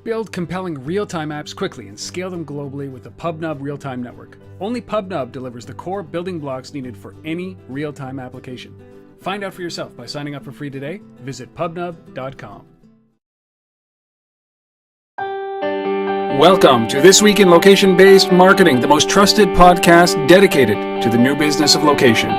Build compelling real-time apps quickly and scale them globally with the PubNub real-time network. Only PubNub delivers the core building blocks needed for any real-time application. Find out for yourself by signing up for free today. Visit pubnub.com. Welcome to This Week in Location-Based Marketing, the most trusted podcast dedicated to the new business of location.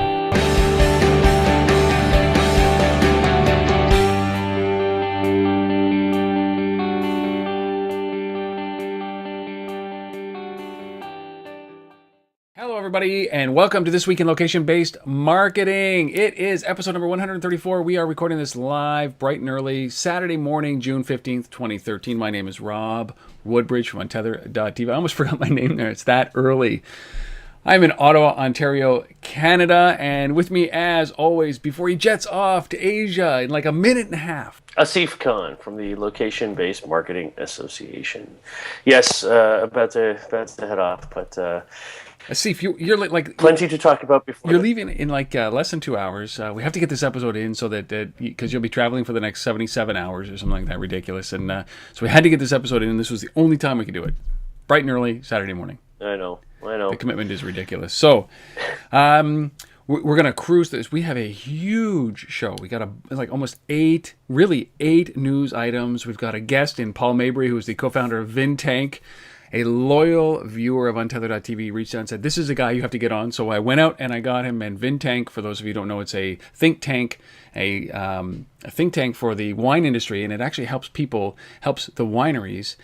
Hello, everybody, and welcome to This Week in Location-Based Marketing. It is episode number 134. We are recording this live, bright and early, Saturday morning, June 15th, 2013. My name is Rob Woodbridge from Untether.tv. I almost forgot my name there. It's that early. I'm in Ottawa, Ontario, Canada, and with me, as always, before he jets off to Asia in like a minute and a half, Asif Khan from the Location-Based Marketing Association. Yes, about to head off, but Asif, you're like plenty to talk about before. You're leaving in like less than 2 hours. We have to get this episode in so that because you'll be traveling for the next 77 hours or something like that, ridiculous. And so we had to get this episode in, and this was the only time we could do it, bright and early Saturday morning. I know. The commitment is ridiculous. So, we're gonna cruise this. We have a huge show. We got almost eight news items. We've got a guest in Paul Mabray, who is the co-founder of VinTank. A loyal viewer of Untether.tv reached out and said, this is a guy you have to get on. So I went out and I got him. And VinTank, for those of you who don't know, it's a think tank, a think tank for the wine industry. And it actually helps the wineries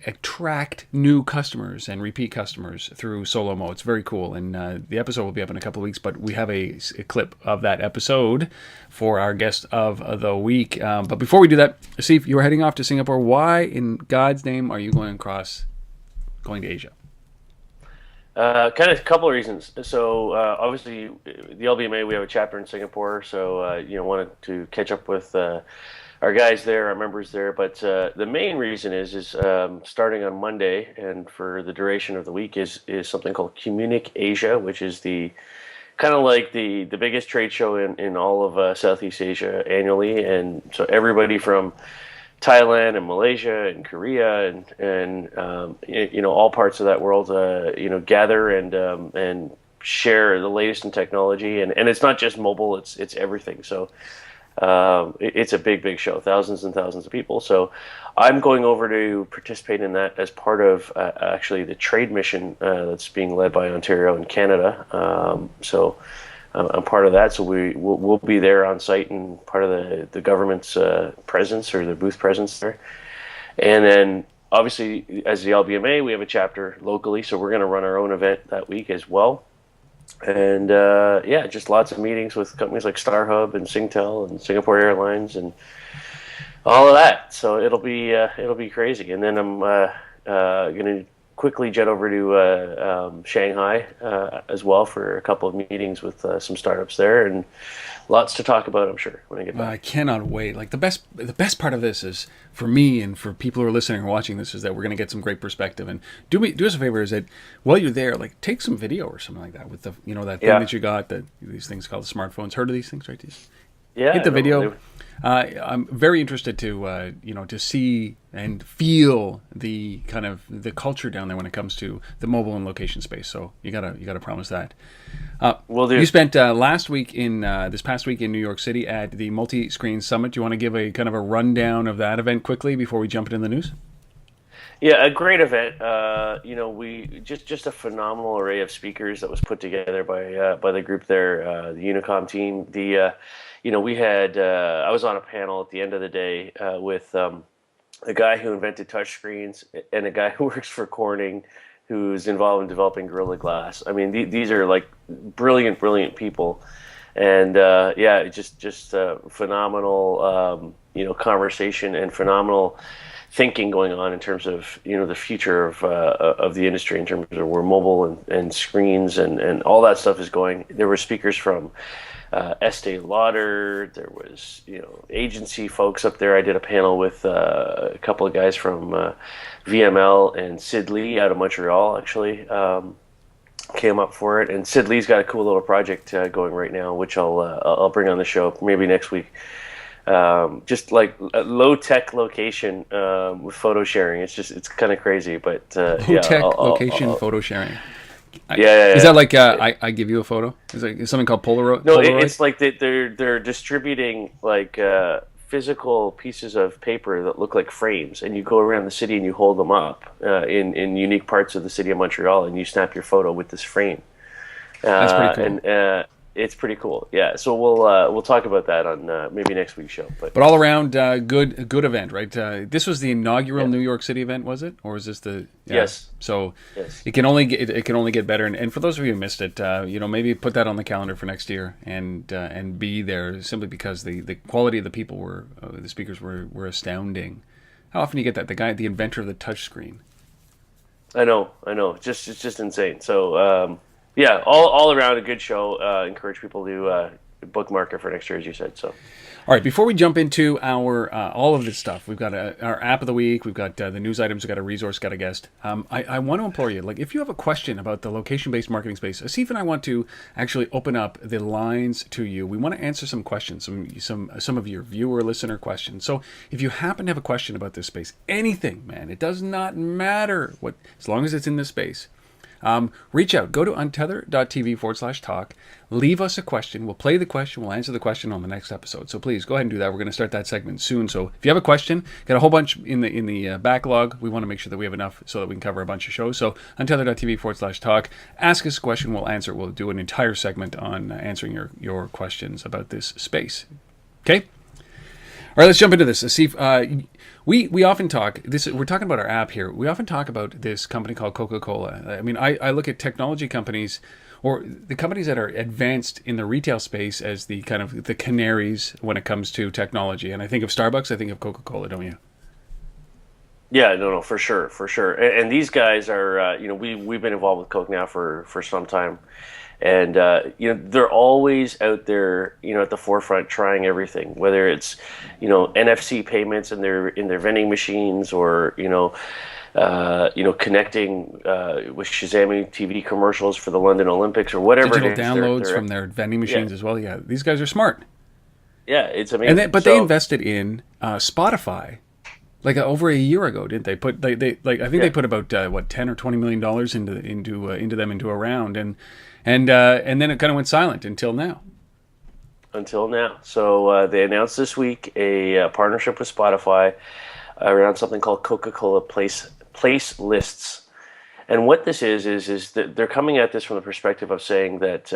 attract new customers and repeat customers through Solomo. It's very cool. And the episode will be up in a couple of weeks, but we have a clip of that episode for our guest of the week. But before we do that, Asif, you are heading off to Singapore. Why in God's name are you going to Asia? Kind of a couple of reasons. So obviously, the LBMA, we have a chapter in Singapore, so wanted to catch up with our guys there, our members there. But the main reason is starting on Monday and for the duration of the week is something called Communic Asia, which is the kind of like the biggest trade show in all of Southeast Asia annually, and so everybody from Thailand and Malaysia and Korea and all parts of that world gather and share the latest in technology, and it's not just mobile, it's everything. So it's a big show, thousands and thousands of people. So I'm going over to participate in that as part of actually the trade mission that's being led by Ontario and Canada. So I'm part of that, so we'll be there on site and part of the government's presence or the booth presence there. And then obviously as the LBMA, we have a chapter locally, so we're going to run our own event that week as well. And just lots of meetings with companies like StarHub and Singtel and Singapore Airlines and all of that. So it'll be crazy. And then I'm going to quickly jet over to Shanghai as well for a couple of meetings with some startups there, and lots to talk about, I'm sure, when I get back. I cannot wait. Like the best part of this is, for me and for people who are listening or watching this, is that we're going to get some great perspective. And do us a favor, is that while you're there, like take some video or something like that with the that thing that you got, these things called the smartphones. Heard of these things, right? Hit the video. I'm very interested to to see and feel the kind of the culture down there when it comes to the mobile and location space. So you gotta promise that. Will do. You spent this past week in New York City at the Multi-Screen Summit. Do you want to give a kind of a rundown of that event quickly before we jump into the news? Yeah, a great event. We just a phenomenal array of speakers that was put together by the group there, the Unicom team. We had I was on a panel at the end of the day with a guy who invented touchscreens and a guy who works for Corning, who's involved in developing Gorilla Glass. I mean, these are like brilliant people, and just phenomenal conversation and phenomenal thinking going on in terms of the future of the industry in terms of where mobile and screens and all that stuff is going. There were speakers from Estee Lauder. There was agency folks up there. I did a panel with a couple of guys from VML and Sid Lee out of Montreal actually came up for it. And Sid Lee's got a cool little project going right now, which I'll bring on the show maybe next week. just like a low tech location with photo sharing. It's kind of crazy, but Low tech location photo sharing. Yeah. Is that like I give you a photo? Is something called Polaroid? No, Polaroid? it's like they're distributing like physical pieces of paper that look like frames, and you go around the city and you hold them up in unique parts of the city of Montreal, and you snap your photo with this frame. That's pretty cool. And it's pretty cool. Yeah. So we'll talk about that on maybe next week's show. But all around, good event, right? This was the inaugural New York City event, was it, or is this the? Yeah. Yes. So yes. it can only get better. And for those of you who missed it, maybe put that on the calendar for next year and be there, simply because the quality of the people the speakers were astounding. How often do you get that? The inventor of the touchscreen. I know. It's just insane. So. Yeah, all around a good show. Encourage people to bookmark it for next year, as you said. So, all right. Before we jump into our all of this stuff, we've got our app of the week. We've got the news items. We've got a resource. Got a guest. I want to implore you, like, if you have a question about the location-based marketing space, Asif and I want to actually open up the lines to you. We want to answer some questions, some of your viewer listener questions. So, if you happen to have a question about this space, anything, man, it does not matter what, as long as it's in this space. Reach out. Go to untether.tv/talk. Leave us a question. We'll play the question. We'll answer the question on the next episode. So please go ahead and do that. We're going to start that segment soon. So if you have a question, got a whole bunch in the backlog. We want to make sure that we have enough so that we can cover a bunch of shows. So untether.tv/talk. Ask us a question. We'll answer it. We'll do an entire segment on answering your questions about this space. Okay? All right, let's jump into this. Asif, we often talk, we're talking about our app here. We often talk about this company called Coca-Cola. I mean, I look at technology companies, or the companies that are advanced in the retail space, as the kind of the canaries when it comes to technology. And I think of Starbucks, I think of Coca-Cola, don't you? Yeah, no, for sure. And these guys are, we've been involved with Coke now for some time. And they're always out there, at the forefront, trying everything. Whether it's, NFC payments in their vending machines, or connecting with Shazam TV commercials for the London Olympics, or whatever. Digital downloads from their vending machines as well. Yeah, these guys are smart. Yeah, it's amazing. They invested in Spotify. Like over a year ago, didn't they? They put about $10 or $20 million into a round, and then it kind of went silent until now. So they announced this week a partnership with Spotify around something called Coca-Cola Placelists. And what this is that they're coming at this from the perspective of saying that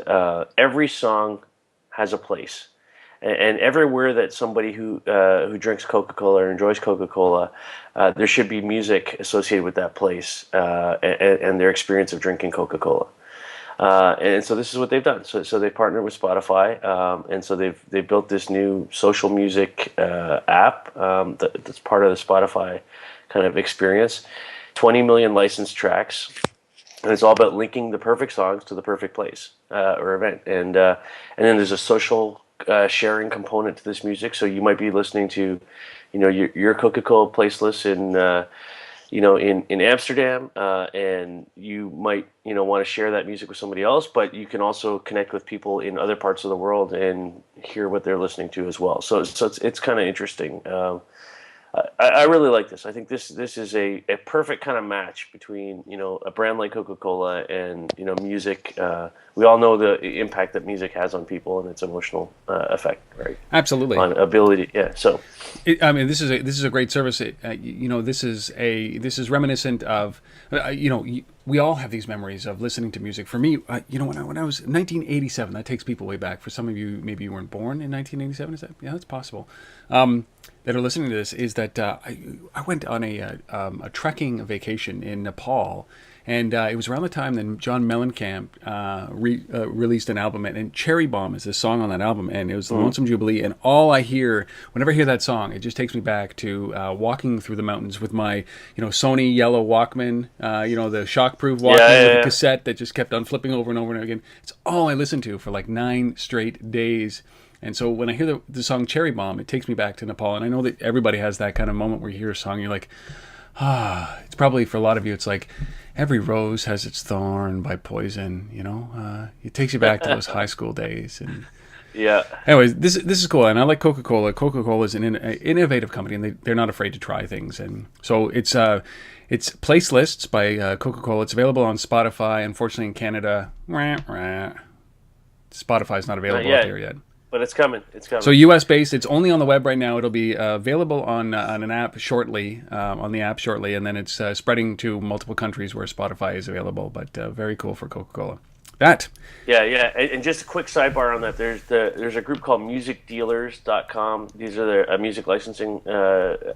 every song has a place. And everywhere that somebody who drinks Coca-Cola or enjoys Coca-Cola, there should be music associated with that place and their experience of drinking Coca-Cola. And so this is what they've done. So they partnered with Spotify, and so they've built this new social music app that's part of the Spotify kind of experience. 20 million licensed tracks, and it's all about linking the perfect songs to the perfect place or event. And then there's a social sharing component to this music. So you might be listening to, your Coca-Cola playlist in Amsterdam, and you might, want to share that music with somebody else, but you can also connect with people in other parts of the world and hear what they're listening to as well. So it's kind of interesting. I really like this. I think this is a perfect kind of match between, a brand like Coca-Cola and, music. We all know the impact that music has on people and its emotional effect, right? Absolutely. On ability, yeah. So, this is a great service. This is reminiscent of, we all have these memories of listening to music. For me, when I was 1987, that takes people way back. For some of you, maybe you weren't born in 1987. Is that? Yeah, that's possible. That are listening to this, is that I went on a trekking vacation in Nepal, and it was around the time that John Mellencamp released an album, and Cherry Bomb is the song on that album, and it was the Lonesome Jubilee, and all I hear, whenever I hear that song, it just takes me back to walking through the mountains with my, Sony yellow Walkman, the shockproof Walkman with the cassette that just kept on flipping over and over and over again. It's all I listened to for like 9 straight days. And so when I hear the song Cherry Bomb, it takes me back to Nepal. And I know that everybody has that kind of moment where you hear a song, you're like, it's probably, for a lot of you, it's like Every Rose Has Its Thorn by Poison, it takes you back to those high school days. And Yeah. Anyways, this is cool, and I like Coca-Cola. Coca-Cola is an innovative company, and they're not afraid to try things. And so it's Placelists by Coca-Cola. It's available on Spotify. Unfortunately, in Canada, Spotify's not available out there yet. But it's coming. It's coming. So U.S. based, it's only on the web right now. It'll be available on an app shortly, and then it's spreading to multiple countries where Spotify is available. But very cool for Coca-Cola. Yeah. And just a quick sidebar on that. There's a group called musicdealers.com. These are a music licensing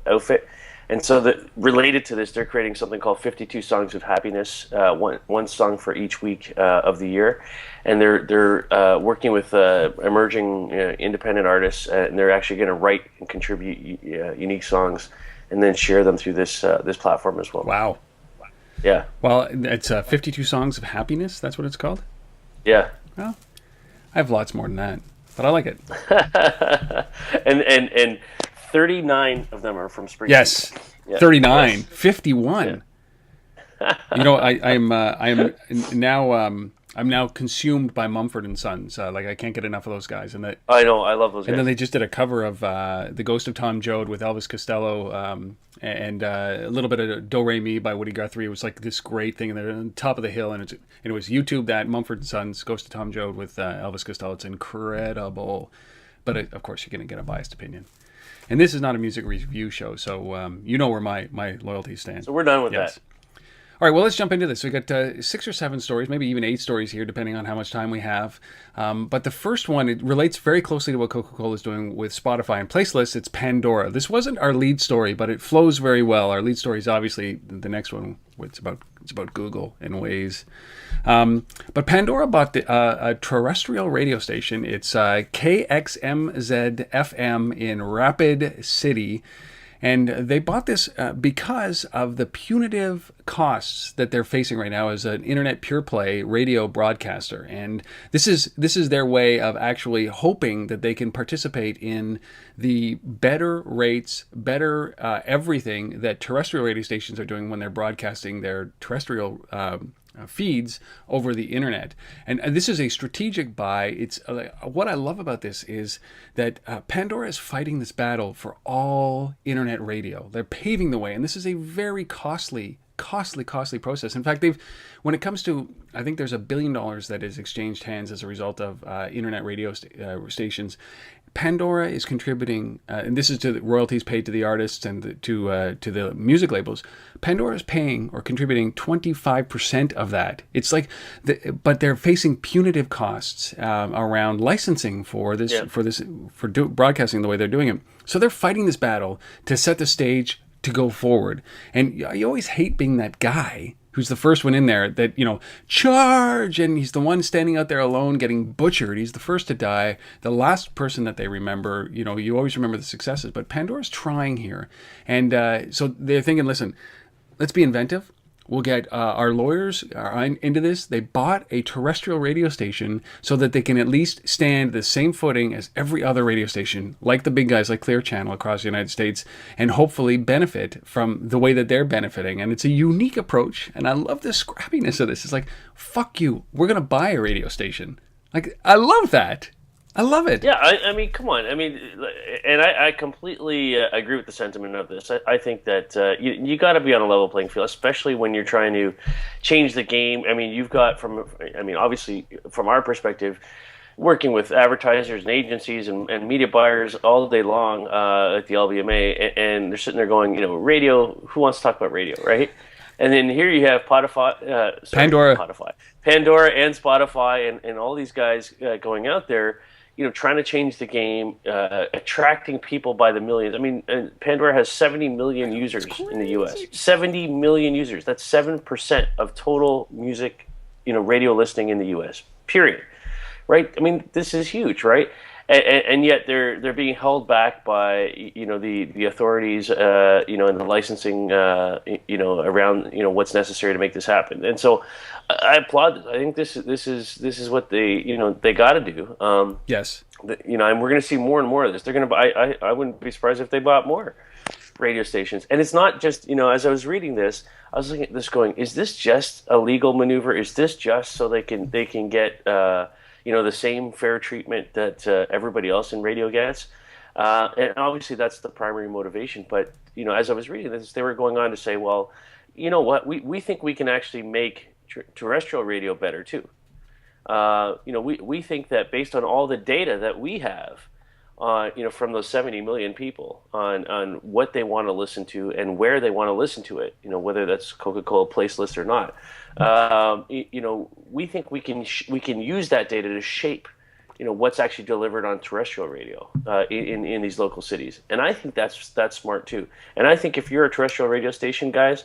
outfit. And so related to this, they're creating something called 52 Songs of Happiness, one song for each week of the year. And they're working with emerging independent artists, and they're actually going to write and contribute unique songs and then share them through this platform as well. Wow. Yeah. Well, it's 52 Songs of Happiness. That's what it's called? Yeah. Well, I have lots more than that, but I like it. and 39 of them are from Spring. Yes. Yeah. 39. Yes. 51. Yeah. I'm now consumed by Mumford & Sons. I can't get enough of those guys. And I know, I love those guys. And then they just did a cover of The Ghost of Tom Joad with Elvis Costello, and a little bit of Do Re Mi by Woody Guthrie. It was like this great thing, and they're on top of the hill, and it was YouTube that Mumford & Sons Ghost of Tom Joad with Elvis Costello. It's incredible, but of course you're going to get a biased opinion. And this is not a music review show, so you know where my loyalties stand. So we're done with that. All right, well, let's jump into this. We got 6 or 7 stories, maybe even 8 stories here, depending on how much time we have. But the first one, it relates very closely to what Coca-Cola is doing with Spotify and Placelists. It's Pandora. This wasn't our lead story, but it flows very well. Our lead story is obviously the next one. It's about Google and Waze. But Pandora bought a terrestrial radio station. It's KXMZ-FM in Rapid City. And they bought this because of the punitive costs that they're facing right now as an internet pure play radio broadcaster. And this is their way of actually hoping that they can participate in the better rates, better everything that terrestrial radio stations are doing when they're broadcasting their terrestrial feeds over the internet. And this is a strategic buy. It's what I love about this is that Pandora is fighting this battle for all internet radio. They're paving the way, and this is a very costly process. In fact, when it comes to, I think there's $1 billion that is exchanged hands as a result of internet radio stations. Pandora is contributing, and this is to the royalties paid to the artists and to the music labels. Pandora is paying or contributing 25% of that. It's like, but they're facing punitive costs around licensing for broadcasting the way they're doing it. So they're fighting this battle to set the stage to go forward. And you always hate being that guy who's the first one in there that, charge, and he's the one standing out there alone getting butchered. He's the first to die, the last person that they remember. You always remember the successes, but Pandora's trying here. And so they're thinking, listen, let's be inventive. We'll get our lawyers into this. They bought a terrestrial radio station so that they can at least stand the same footing as every other radio station, like the big guys like Clear Channel across the United States, and hopefully benefit from the way that they're benefiting. And it's a unique approach, and I love the scrappiness of this. It's like, fuck you, we're going to buy a radio station. Like, I love that. I love it. Yeah, I mean, come on. I mean, and I completely agree with the sentiment of this. I think that you got to be on a level playing field, especially when you're trying to change the game. I mean, you've got obviously, from our perspective, working with advertisers and agencies and media buyers all day long at the LBMA, and they're sitting there going, radio, who wants to talk about radio, right? And then here you have Pandora and Spotify and all these guys going out there, trying to change the game, attracting people by the millions. I mean, Pandora has 70 million users in the U.S. 70 million users. That's 7% of total music, radio listening in the U.S. Period. Right? I mean, this is huge, right? And yet they're being held back by the authorities and the licensing around what's necessary to make this happen. And so I applaud this. I think this is what they got to do. Yes. And we're going to see more and more of this. They're going to buy. I wouldn't be surprised if they bought more radio stations. And it's not just as I was reading this, I was looking at this going, is this just a legal maneuver? Is this just so they can get the same fair treatment that everybody else in radio gets. And obviously that's the primary motivation. But, as I was reading this, they were going on to say, well, you know what, we think we can actually make terrestrial radio better too. We think that based on all the data that we have, from those 70 million people on what they want to listen to and where they want to listen to it, whether that's Coca-Cola Placelists or not, we think we can use that data to shape, what's actually delivered on terrestrial radio in these local cities. And I think that's smart too. And I think if you're a terrestrial radio station, guys,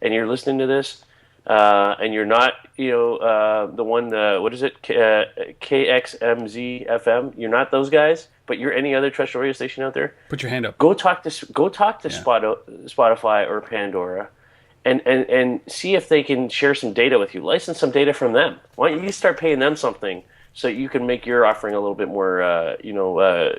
and you're listening to this, and you're not, the one, what is it, KXMZ-FM, you're not those guys, but you're any other terrestrial radio station out there. Put your hand up. Go talk to Spotify or Pandora, and see if they can share some data with you. License some data from them. Why don't you start paying them something so you can make your offering a little bit more,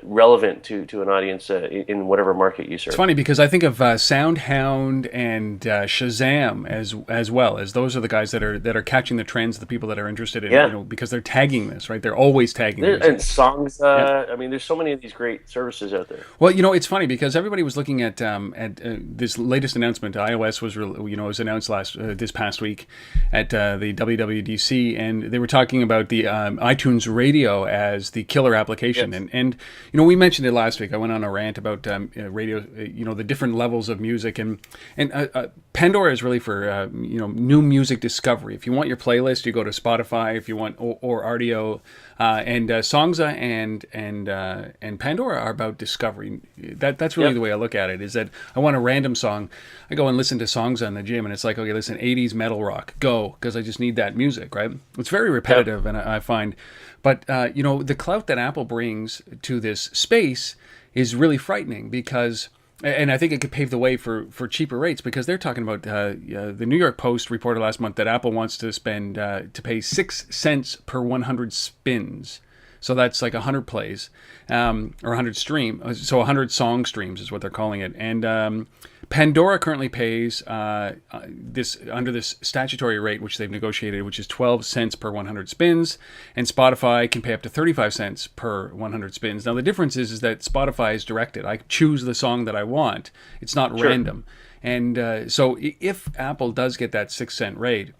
relevant to an audience in whatever market you serve. It's funny because I think of SoundHound and Shazam as well, as those are the guys that are catching the trends, the people that are interested in, because they're tagging this, right? They're always tagging this. And songs. I mean, there's so many of these great services out there. Well, it's funny because everybody was looking at this latest announcement. iOS was announced this past week at the WWDC, and they were talking about the iTunes Radio as the killer application. Yes. And we mentioned it last week. I went on a rant about radio, the different levels of music, and Pandora is really for new music discovery. If you want your playlist, you go to Spotify. If you want or Rdio, and Songza and Pandora are about discovery. That's really the way I look at it. Is that I want a random song, I go and listen to Songza in the gym, and it's like, okay, listen, 80s metal rock, go, because I just need that music, right? It's very repetitive, and I find. But, the clout that Apple brings to this space is really frightening because, and I think it could pave the way for cheaper rates, because they're talking about, the New York Post reported last month that Apple wants to pay 6 cents per 100 spins. So that's like 100 plays, or 100 so 100 song streams is what they're calling it. And Pandora currently pays this under this statutory rate, which they've negotiated, which is 12 cents per 100 spins, and Spotify can pay up to 35 cents per 100 spins. Now the difference is that Spotify is directed. I choose the song that I want. It's not random. And so if Apple does get that 6 cent rate,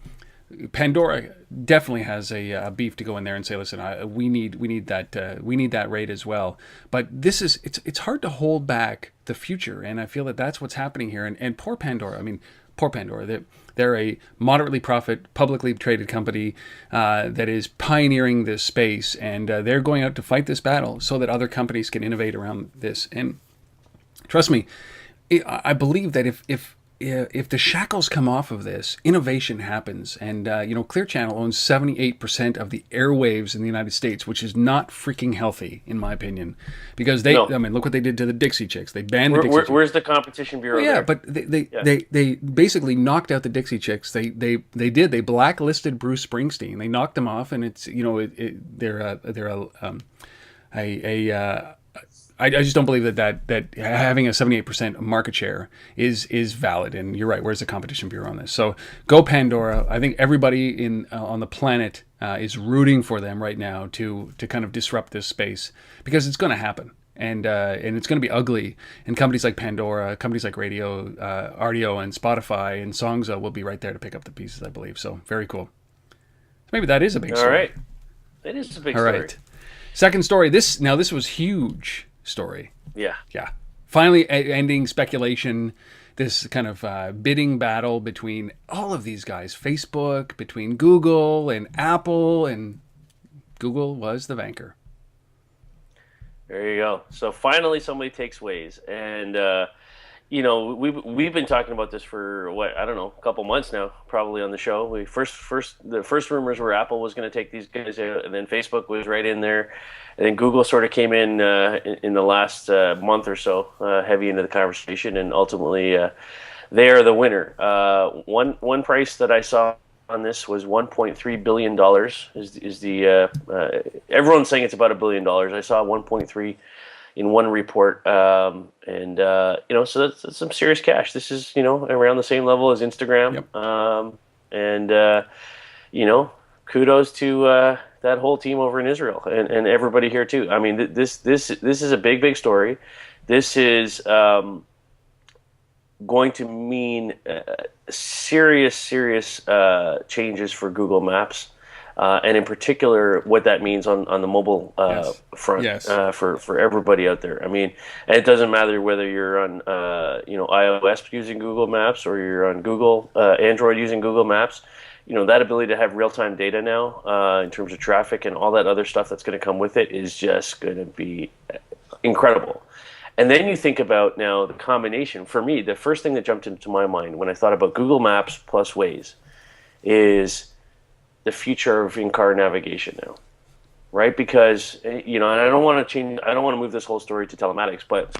Pandora definitely has a beef to go in there and say, listen, we need that rate as well. But it's hard to hold back the future, and I feel that that's what's happening here. And poor Pandora. I mean, poor Pandora. They're a moderately publicly traded company that is pioneering this space, and they're going out to fight this battle so that other companies can innovate around this. And trust me, I believe that if the shackles come off of this, innovation happens. And, Clear Channel owns 78% of the airwaves in the United States, which is not freaking healthy, in my opinion. Because look what they did to the Dixie Chicks. They banned the Dixie Chicks. Where's the Competition Bureau there? But they basically knocked out the Dixie Chicks. They blacklisted Bruce Springsteen. They knocked him off, and it's, I just don't believe that having a 78% market share is valid. And you're right. Where's the Competition Bureau on this? So go Pandora. I think everybody on the planet is rooting for them right now to kind of disrupt this space, because it's going to happen, and it's going to be ugly. And companies like Pandora, companies like Rdio, and Spotify, and Songza will be right there to pick up the pieces, I believe. So very cool. Maybe that is a big story. All right, it is a big story. All right. Second story. This was huge. Story. Yeah. Finally ending speculation, this kind of bidding battle between all of these guys, Facebook, between Google and Apple, and Google was the vanquisher. There you go. So finally somebody takes Waze, and we've been talking about this for a couple months now, probably on the show. The first rumors were Apple was going to take these guys out, and then Facebook was right in there. And then Google sort of came in the last month or so, heavy into the conversation, and ultimately they are the winner. One price that I saw on this was $1.3 billion. Is the everyone's saying it's about $1 billion. I saw 1.3 in one report, so that's some serious cash. This is around the same level as Instagram. Yep. Kudos to that whole team over in Israel and everybody here too. I mean, this is a big story. This is going to mean serious changes for Google Maps. And in particular, what that means on the mobile front for everybody out there. I mean, and it doesn't matter whether you're on iOS using Google Maps or you're on Android using Google Maps. That ability to have real-time data now in terms of traffic and all that other stuff that's going to come with it is just going to be incredible. And then you think about now the combination. For me, the first thing that jumped into my mind when I thought about Google Maps plus Waze is the future of in-car navigation now, right? Because, and I don't want to move this whole story to telematics, but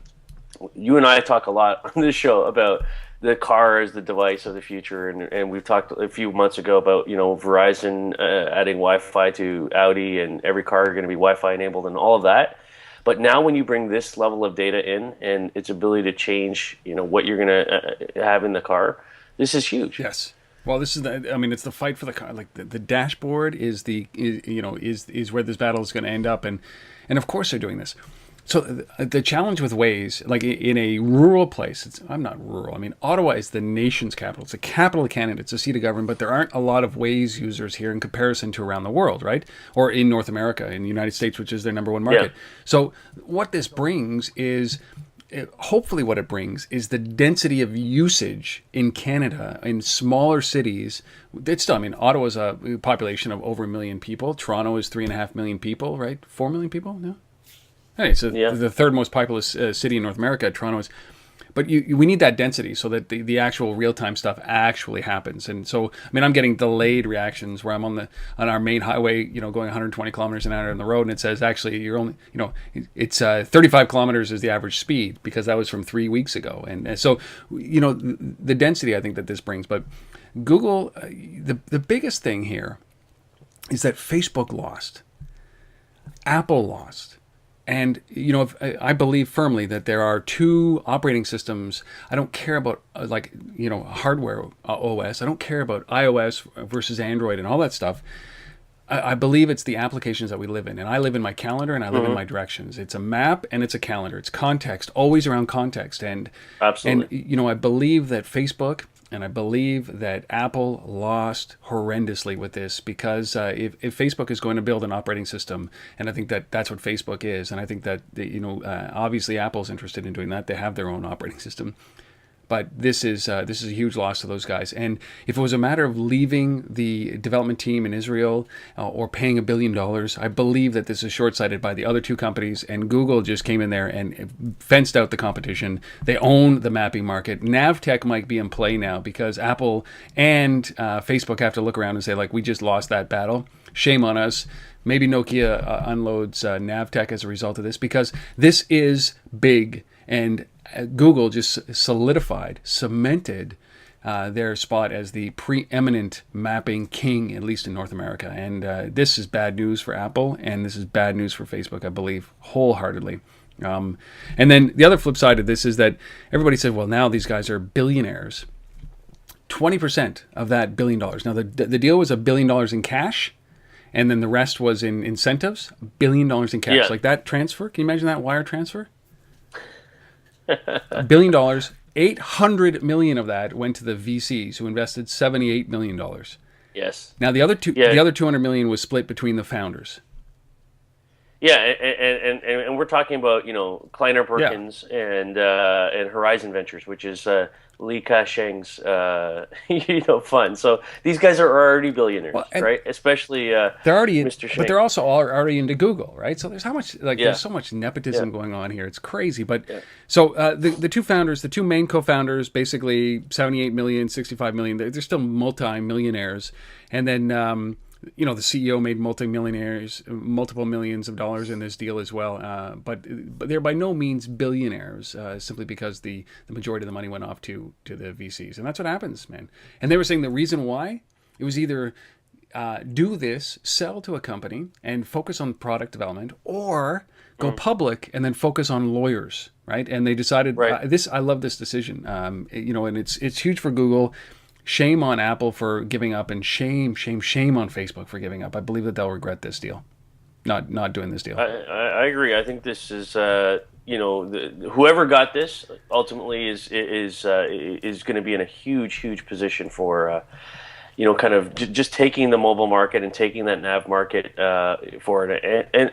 you and I talk a lot on this show about the car as the device of the future, and we've talked a few months ago about, Verizon adding Wi-Fi to Audi, and every car going to be Wi-Fi enabled and all of that. But now when you bring this level of data in and its ability to change, what you're going to have in the car, this is huge. Yes. Well, this is it's the fight for the car. Like the dashboard is where this battle is going to end up, and of course they're doing this. So the challenge with Waze, like in a rural place, I'm not rural. I mean, Ottawa is the nation's capital. It's the capital of Canada. It's a seat of government, but there aren't a lot of Waze users here in comparison to around the world, right? Or in North America, in the United States, which is their number one market. Yeah. So what this brings is, hopefully what it brings is the density of usage in Canada, in smaller cities. It's still, Ottawa's a population of over 1 million people. Toronto is 3.5 million people, right? 4 million people? No? Anyway, so the third most populous city in North America, Toronto is. But we need that density so that the actual real-time stuff actually happens. And so, I'm getting delayed reactions where I'm on our main highway, going 120 kilometers an hour on the road, and it says actually you're only, it's 35 kilometers is the average speed, because that was from 3 weeks ago. And so, the density I think that this brings. But Google, the biggest thing here is that Facebook lost, Apple lost. And, I believe firmly that there are two operating systems. I don't care about, hardware OS. I don't care about iOS versus Android and all that stuff. I believe it's the applications that we live in. And I live in my calendar and I live in my directions. It's a map and it's a calendar. It's context, always around context. And, absolutely. And, I believe that Facebook and I believe that Apple lost horrendously with this, because if Facebook is going to build an operating system, and I think that's what Facebook is, and I think that obviously Apple's interested in doing that. They have their own operating system. But this is a huge loss to those guys. And if it was a matter of leaving the development team in Israel or paying $1 billion, I believe that this is short-sighted by the other two companies. And Google just came in there and fenced out the competition. They own the mapping market. Navtech might be in play now, because Apple and Facebook have to look around and say, like, we just lost that battle. Shame on us. Maybe Nokia unloads Navtech as a result of this, because this is big. And Google just cemented their spot as the preeminent mapping king, at least in North America. And this is bad news for Apple, and this is bad news for Facebook, I believe, wholeheartedly. And then the other flip side of this is that everybody said, well, now these guys are billionaires. 20% of that $1 billion. Now, the deal was $1 billion in cash, and then the rest was in incentives. $1 billion in cash. Yeah. Like that transfer. Can you imagine that wire transfer? $1 billion, 800 million of that went to the VCs, who invested $78 million. Yes. Now the other 200 million was split between the founders. Yeah, and we're talking about Kleiner Perkins and Horizon Ventures, which is Li Ka-shing's fund. So these guys are already billionaires, right? Especially they're already Mr. Shing. But they're also already into Google, right? So there's there's so much nepotism going on here. It's crazy. But so the two founders, the two main co-founders, basically 78 million, 65 million. They're still multi-millionaires, and then. The CEO made multiple millions of dollars in this deal as well. But they're by no means billionaires, simply because the majority of the money went off to the VCs. And that's what happens, man. And they were saying the reason why, it was either do this, sell to a company and focus on product development, or go public and then focus on lawyers, right? And they decided, I love this decision, and it's huge for Google. shame on Apple for giving up, and shame on Facebook for giving up. I believe that they'll regret this deal, not doing this deal. I agree. I think this is whoever got this ultimately is going to be in a huge position for kind of just taking the mobile market and taking that nav market for it. And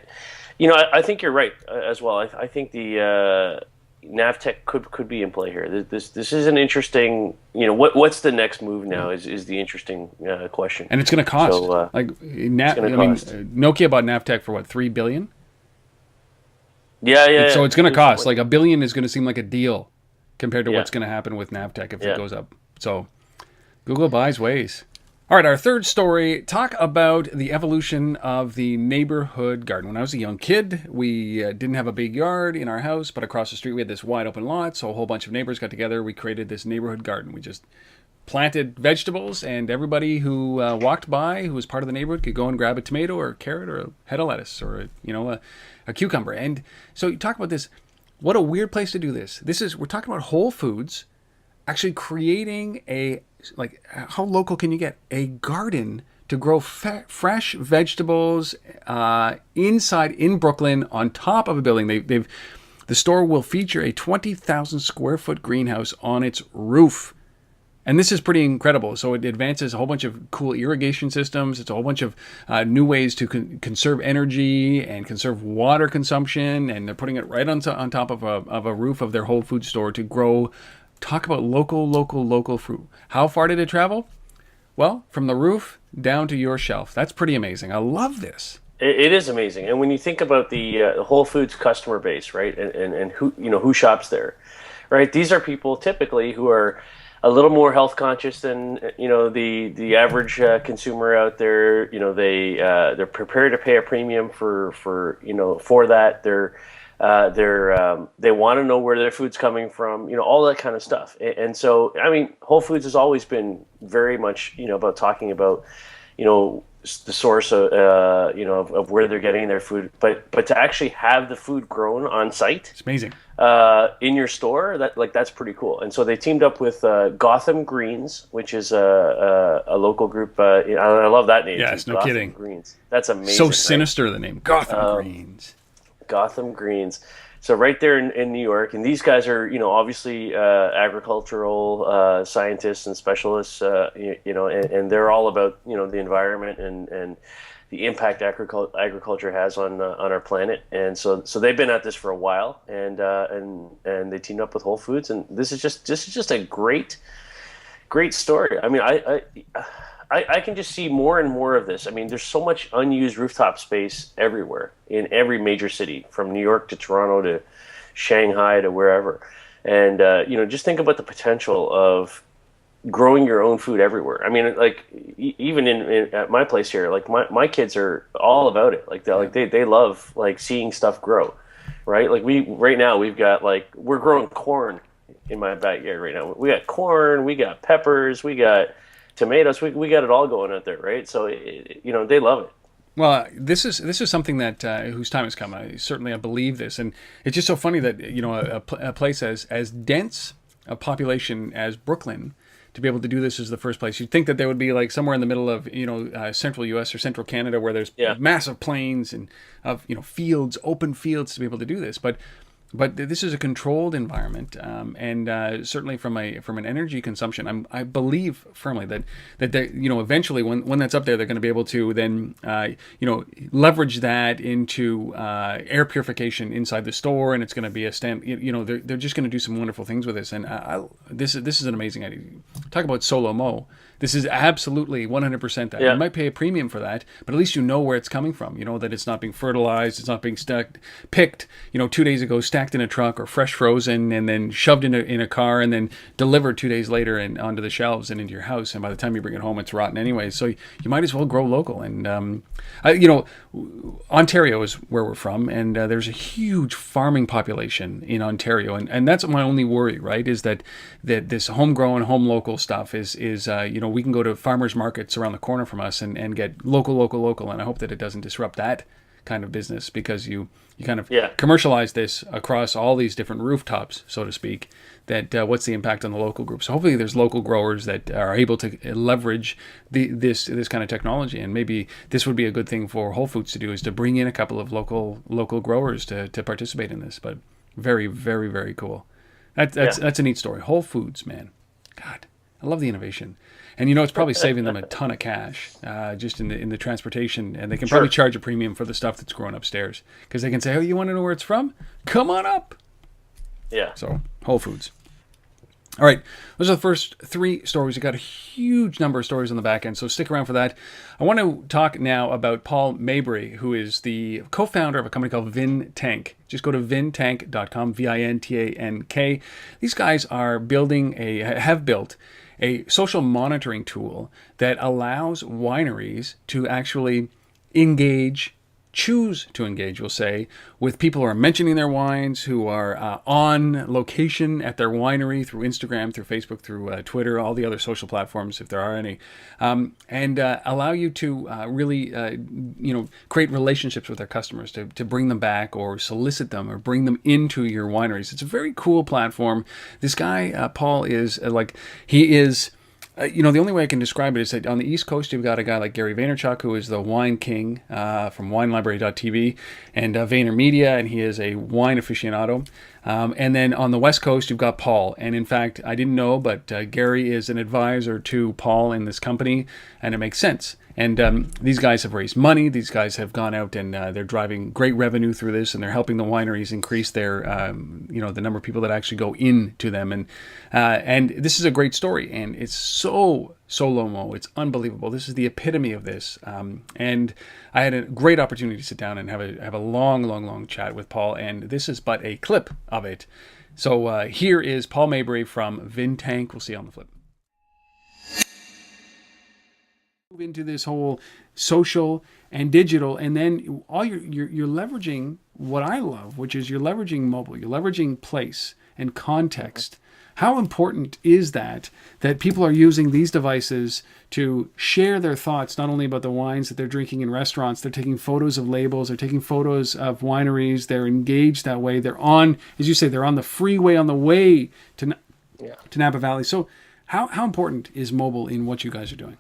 I think you're right as well. I think the NavTech could be in play here. This is an interesting. What's the next move now is the interesting question. And it's going to cost. So, Nokia bought NavTech for what, $3 billion? Yeah. So it's going to cost like $1 billion is going to seem like a deal compared to what's going to happen with NavTech if it goes up. So Google buys Waze. All right, our third story, talk about the evolution of the neighborhood garden. When I was a young kid, we didn't have a big yard in our house, but across the street we had this wide open lot, so a whole bunch of neighbors got together. We created this neighborhood garden. We just planted vegetables, and everybody who walked by, who was part of the neighborhood, could go and grab a tomato or a carrot or a head of lettuce or a cucumber. And so you talk about this. What a weird place to do this. We're talking about WholeFoods actually creating how local can you get a garden to grow fresh vegetables inside in Brooklyn on top of a building. The store will feature a 20,000 square foot greenhouse on its roof. And this is pretty incredible. So it advances a whole bunch of cool irrigation systems. It's a whole bunch of new ways to conserve energy and conserve water consumption. And they're putting it right on top of a roof of their Whole Foods store to grow. Talk about local fruit. How far did it travel? Well, from the roof down to your shelf. That's pretty amazing. I love this. It is amazing. And when you think about the Whole Foods customer base, right, and who shops there, right? These are people typically who are a little more health conscious than the average consumer out there. They're prepared to pay a premium for that. They want to know where their food's coming from, all that kind of stuff. And so, I mean, Whole Foods has always been very much, about talking about, the source of where they're getting their food, but to actually have the food grown on site, it's amazing. In your store, that's pretty cool. And so they teamed up with Gotham Greens, which is a local group. I love that name. Yes, no Gotham kidding. Greens. That's amazing. So sinister, right? The name Gotham Greens. Gotham Greens. So right there in New York, and these guys are, obviously agricultural scientists and specialists, and they're all about, the environment and the impact agriculture has on our planet. And so they've been at this for a while, and they teamed up with Whole Foods, and this is just a great story. I mean, I can just see more and more of this. I mean, there's so much unused rooftop space everywhere in every major city, from New York to Toronto to Shanghai to wherever. And, just think about the potential of growing your own food everywhere. I mean, like even at my place here, like my kids are all about it. Like they love seeing stuff grow, right? Like right now we've got we're growing corn in my backyard right now. We got corn, we got peppers, we got tomatoes, we got it all going out there, right? So they love it. Well, this is something that whose time has come. I believe this, and it's just so funny that a place as dense a population as Brooklyn, to be able to do this is the first place. You'd think that there would be somewhere in the middle of central U.S. or central Canada where there's massive plains and of fields, open fields to be able to do this, but this is a controlled environment, and certainly from an energy consumption, I believe firmly that eventually when that's up there, they're going to be able to then leverage that into air purification inside the store, and it's going to be a stand. They're just going to do some wonderful things with this, and this is an amazing idea. Talk about solo mo. This is absolutely 100% that. Yeah. You might pay a premium for that, but at least you know where it's coming from. You know that it's not being fertilized, it's not being picked, 2 days ago, stacked in a truck or fresh frozen and then shoved in a car and then delivered 2 days later and onto the shelves and into your house. And by the time you bring it home, it's rotten anyway. So you might as well grow local. And, Ontario is where we're from, and there's a huge farming population in Ontario. And that's my only worry, right, is that this homegrown, home local stuff is we can go to farmers markets around the corner from us and get local. And I hope that it doesn't disrupt that kind of business, because you kind of Yeah. commercialize this across all these different rooftops, so to speak, that what's the impact on the local group. So hopefully there's local growers that are able to leverage this kind of technology. And maybe this would be a good thing for WholeFoods to do, is to bring in a couple of local growers to participate in this. But very, very, very cool. That's a neat story. WholeFoods, man. God, I love the innovation. And it's probably saving them a ton of cash just in the transportation. And they can probably charge a premium for the stuff that's grown upstairs, because they can say, oh, you want to know where it's from? Come on up. Yeah. So, WholeFoods. All right, those are the first 3 stories. We've got a huge number of stories on the back end, so stick around for that. I want to talk now about Paul Mabray, who is the co-founder of a company called VinTank. Just go to vintank.com, VINTANK. These guys have built a social monitoring tool that allows wineries to actually choose to engage, we'll say, with people who are mentioning their wines, who are on location at their winery through Instagram, through Facebook, through Twitter, all the other social platforms, if there are any, and allow you to really, create relationships with their customers, to bring them back or solicit them or bring them into your wineries. It's a very cool platform. This guy, Paul, is the only way I can describe it is that on the East Coast, you've got a guy like Gary Vaynerchuk, who is the wine king from WineLibrary.tv and VaynerMedia, and he is a wine aficionado. And then on the West Coast, you've got Paul. And in fact, I didn't know, but Gary is an advisor to Paul in this company, and it makes sense. And these guys have raised money. These guys have gone out and they're driving great revenue through this, and they're helping the wineries increase their, the number of people that actually go into them. And this is a great story, and it's so low-mo. It's unbelievable. This is the epitome of this. And I had a great opportunity to sit down and have a long chat with Paul, and this is but a clip of it. So here is Paul Mabray from VinTank. We'll see you on the flip. Move into this whole social and digital, and then all you're leveraging what I love, which is you're leveraging mobile, you're leveraging place and context. How important is that people are using these devices to share their thoughts, not only about the wines that they're drinking in restaurants, they're taking photos of labels, they're taking photos of wineries, they're engaged that way, they're on, as you say, they're on the freeway on the way to Napa Valley. So how important is mobile in what you guys are doing?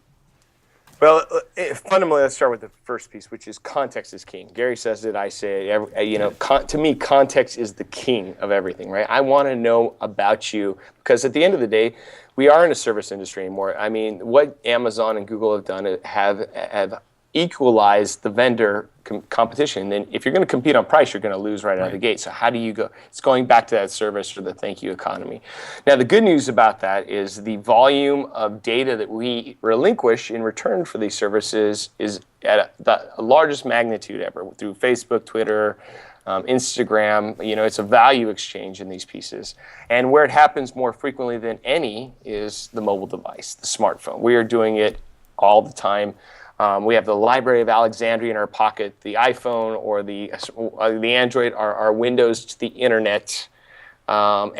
Well, fundamentally, let's start with the first piece, which is context is king. Gary says it, I say it. To me, context is the king of everything, right? I want to know about you, because at the end of the day, we are in a service industry anymore. I mean, what Amazon and Google have done have equalized the vendor competition. And if you're going to compete on price, you're going to lose right out of the gate. So how do you go? It's going back to that service or the thank you economy. Now, the good news about that is the volume of data that we relinquish in return for these services is at the largest magnitude ever through Facebook, Twitter, Instagram. It's a value exchange in these pieces. And where it happens more frequently than any is the mobile device, the smartphone. We are doing it all the time. We have the Library of Alexandria in our pocket, the iPhone or the Android, our windows to the internet, and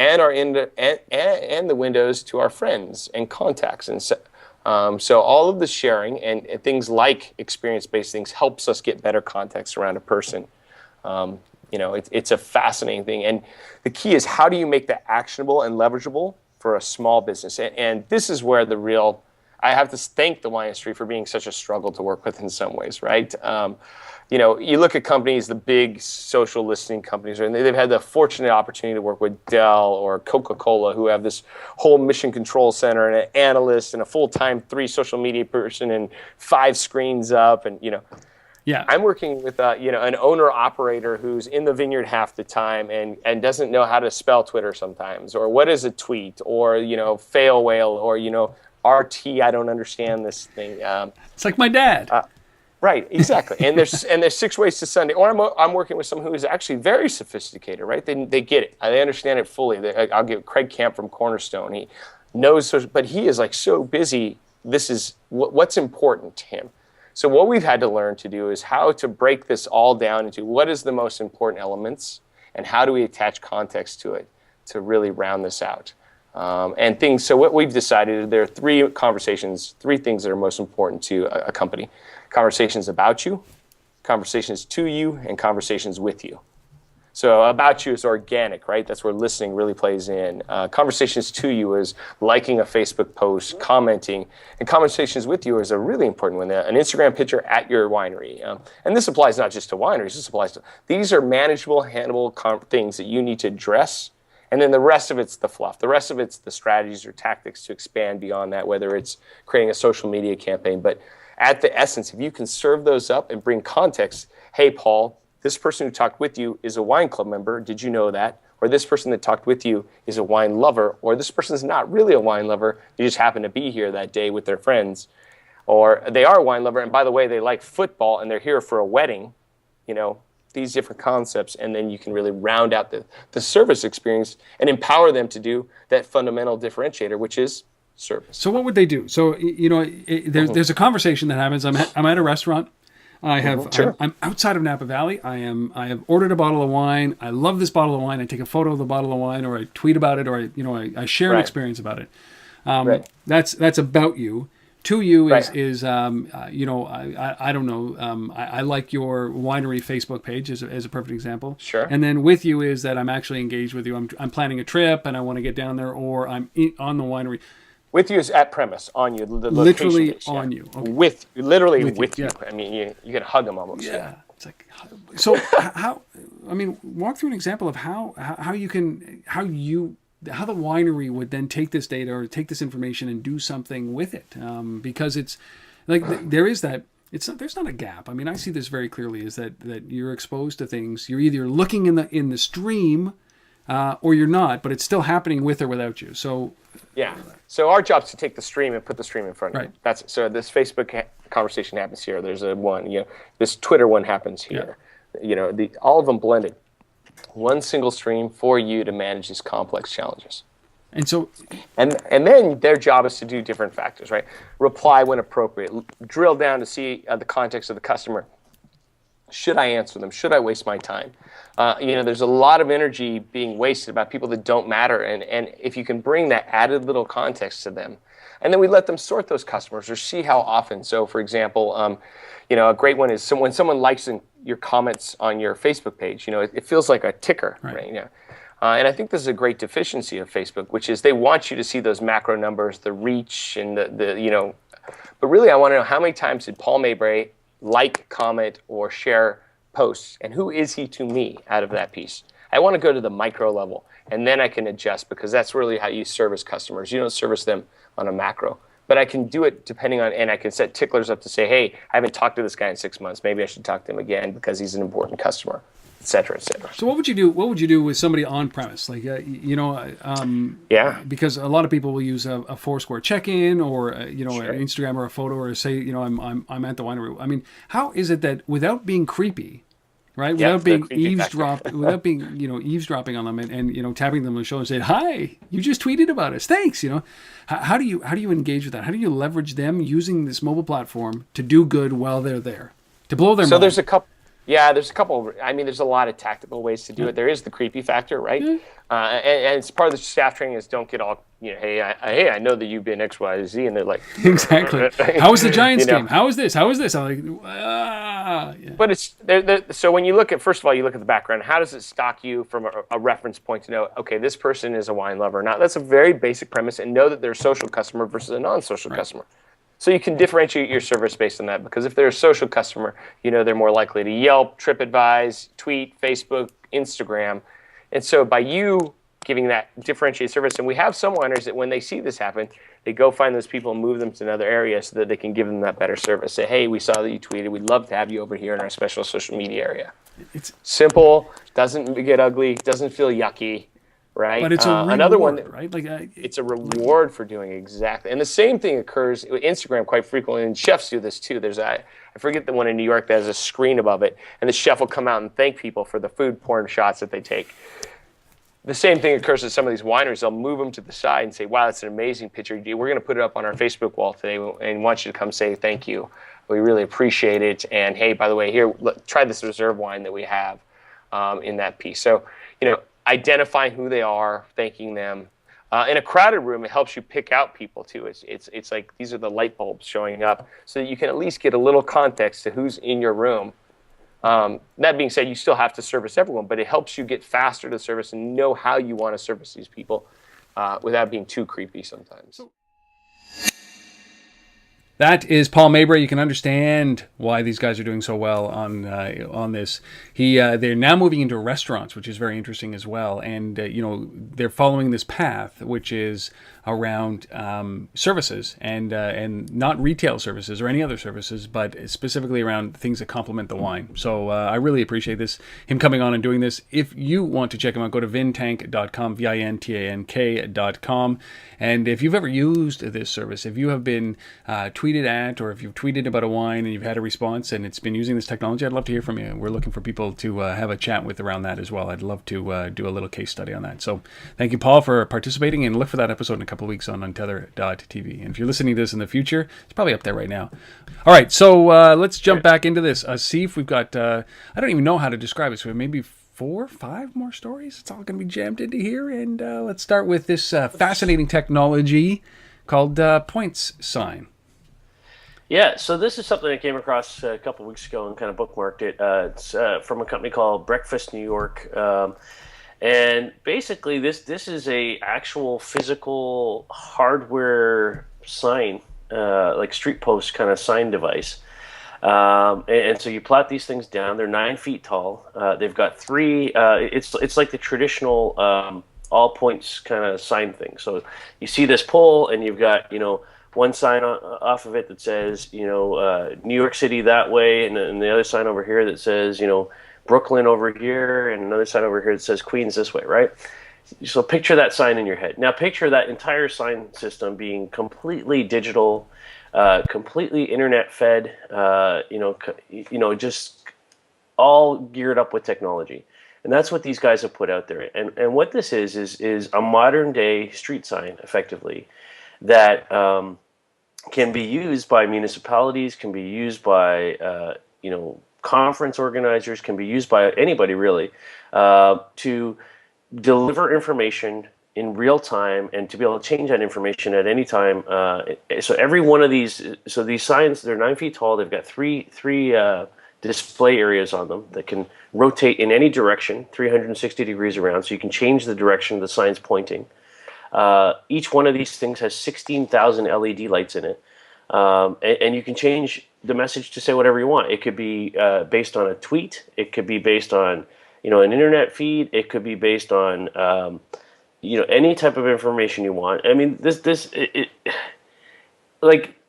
the windows to our friends and contacts. And so all of the sharing and things like experience-based things helps us get better context around a person. It's a fascinating thing. And the key is, how do you make that actionable and leverageable for a small business? And this is where I have to thank the wine industry for being such a struggle to work with in some ways, right? You look at companies, the big social listening companies, and they've had the fortunate opportunity to work with Dell or Coca-Cola, who have this whole mission control center and an analyst and a full-time 3 social media person and 5 screens up, and Yeah. I'm working with an owner-operator who's in the vineyard half the time and doesn't know how to spell Twitter sometimes, or what is a tweet, or fail whale, or RT, I don't understand this thing. It's like my dad. Right, exactly. And there's 6 ways to Sunday. Or I'm working with someone who is actually very sophisticated, right? They get it. They understand it fully. I'll give Craig Camp from Cornerstone. He knows, but he is like so busy. This is what's important to him. So what we've had to learn to do is how to break this all down into what is the most important elements and how do we attach context to it to really round this out. So what we've decided, there are 3 things that are most important to a company. Conversations about you, conversations to you, and conversations with you. So about you is organic, right? That's where listening really plays in. Conversations to you is liking a Facebook post, commenting, and conversations with you is a really important one. An Instagram picture at your winery. And this applies not just to wineries, this applies to, these are manageable, handleable things that you need to address. And then the rest of it's the fluff. The rest of it's the strategies or tactics to expand beyond that, whether it's creating a social media campaign. But at the essence, if you can serve those up and bring context, hey, Paul, this person who talked with you is a wine club member. Did you know that? Or this person that talked with you is a wine lover. Or this person is not really a wine lover. They just happen to be here that day with their friends. Or they are a wine lover, and by the way, they like football, and they're here for a wedding. You know, these different concepts, and then you can really round out the service experience and empower them to do that fundamental differentiator, which is service. So what would they do? So, you know, there's a conversation that happens. I'm at a restaurant. I'm outside of Napa Valley. I have ordered a bottle of wine. I love this bottle of wine. I take a photo of the bottle of wine, or I tweet about it, or I share an experience about it. That's about you. To you is I don't know. I like your winery Facebook page as a perfect example. Sure. And then with you is that I'm actually engaged with you. I'm planning a trip and I want to get down there, or I'm on the winery. With you is at premise, on you, the literally location on you. Okay. With you. Yeah. I mean, you can hug them almost. Yeah. It's like, so how? I mean, walk through an example of how the winery would then take this data or take this information and do something with it, because it's like there is that. There's not a gap. I mean, I see this very clearly. Is that you're exposed to things. You're either looking in the stream, or you're not, but it's still happening with or without you. So. Yeah. So our job is to take the stream and put the stream in front of you. Right. So this Facebook conversation happens here. There's a one. This Twitter one happens here. Yeah. All of them blended. One single stream for you to manage these complex challenges. And so, and then their job is to do different factors, right? Reply when appropriate. Drill down to see the context of the customer. Should I answer them? Should I waste my time? There's a lot of energy being wasted about people that don't matter. And if you can bring that added little context to them, and then we let them sort those customers or see how often. So, for example, a great one is when someone likes your comments on your Facebook page, it feels like a ticker, right? And I think this is a great deficiency of Facebook, which is they want you to see those macro numbers, the reach, and but really I want to know how many times did Paul Mabray like, comment, or share posts, and who is he to me out of that piece? I want to go to the micro level, and then I can adjust, because that's really how you service customers. You don't service them on a macro, but I can do it depending on, and I can set ticklers up to say, hey, I haven't talked to this guy in 6 months. Maybe I should talk to him again because he's an important customer, et cetera, et cetera. So what would you do? What would you do with somebody on premise? Like, because a lot of people will use a Foursquare check-in, or an Instagram or a photo, or say, I'm at the winery. I mean, how is it that without being creepy, right? Without being eavesdropping on them and tapping them on the shoulder and saying, "Hi, you just tweeted about us. Thanks." How do you engage with that? How do you leverage them using this mobile platform to do good while they're there, to blow their mind? So there's a couple. Yeah, there's a couple. I mean, there's a lot of tactical ways to do it. There is the creepy factor, right? Yeah. And it's part of the staff training is don't get all, hey, I know that you've been X, Y, Z, and they're like, exactly. How is the Giants game? How is this? How is this? I'm like, Yeah. But it's so when you look at, first of all, you look at the background. How does it stock you from a reference point to know, okay, this person is a wine lover? Now, that's a very basic premise, and know that they're a social customer versus a non-social customer. So you can differentiate your service based on that, because if they're a social customer, they're more likely to Yelp, TripAdvise, tweet, Facebook, Instagram. And so by you giving that differentiated service, and we have some wineries that when they see this happen, they go find those people and move them to another area so that they can give them that better service. Say, hey, we saw that you tweeted. We'd love to have you over here in our special social media area. It's simple, doesn't get ugly, doesn't feel yucky. Right, but it's a reward, another one, right? It's a reward for doing exactly, and the same thing occurs with Instagram quite frequently, and chefs do this too. There's I forget the one in New York that has a screen above it, and the chef will come out and thank people for the food porn shots that they take. The same thing occurs at some of these wineries. They'll move them to the side and say, "Wow, that's an amazing picture. We're going to put it up on our Facebook wall today, and want you to come say thank you. We really appreciate it. And hey, by the way, here, try this reserve wine that we have in that piece." So, identifying who they are, thanking them. In a crowded room, it helps you pick out people too. It's like these are the light bulbs showing up, so that you can at least get a little context to who's in your room, That being said, you still have to service everyone, but it helps you get faster to service and know how you want to service these people without being too creepy sometimes. That is Paul Mabray. You can understand why these guys are doing so well on this. They're now moving into restaurants, which is very interesting as well. And they're following this path, which is around services and not retail services or any other services, but specifically around things that complement the wine. So I really appreciate him coming on and doing this. If you want to check him out, go to vintank.com, VINTANK.com. And if you've ever used this service, if you have been tweeted at, or if you've tweeted about a wine and you've had a response and it's been using this technology, I'd love to hear from you. We're looking for people to have a chat with around that as well. I'd love to do a little case study on that. So thank you, Paul, for participating, and look for that episode in a couple of weeks on Untether.tv. And if you're listening to this in the future, it's probably up there right now. All right, so let's jump back into this. Asif, we've got, I don't even know how to describe it, so maybe 4 or 5 more stories. It's all going to be jammed into here. And let's start with this fascinating technology called PointsSign. Yeah, so this is something I came across a couple of weeks ago and kind of bookmarked it. It's from a company called Breakfast New York. And basically this is a actual physical hardware sign, like street post kind of sign device. And so you plot these things down. They're 9 feet tall. They've got 3. It's like the traditional all points kind of sign thing. So you see this pole, and you've got one sign off of it that says New York City that way, and the other sign over here that says Brooklyn over here, and another sign over here that says Queens this way, right? So picture that sign in your head. Now picture that entire sign system being completely digital. Completely internet fed, just all geared up with technology. And that's what these guys have put out there. And what this is a modern day street sign, effectively, that can be used by municipalities, can be used by, conference organizers, can be used by anybody really, to deliver information in real time and to be able to change that information at any time. So every one of these signs, they're 9 feet tall. They've got three display areas on them that can rotate in any direction, 360 degrees around, so you can change the direction the sign's pointing. Each one of these things has 16,000 LED lights in it. And you can change the message to say whatever you want. It could be based on a tweet. It could be based on an internet feed. It could be based on any type of information you want. I mean,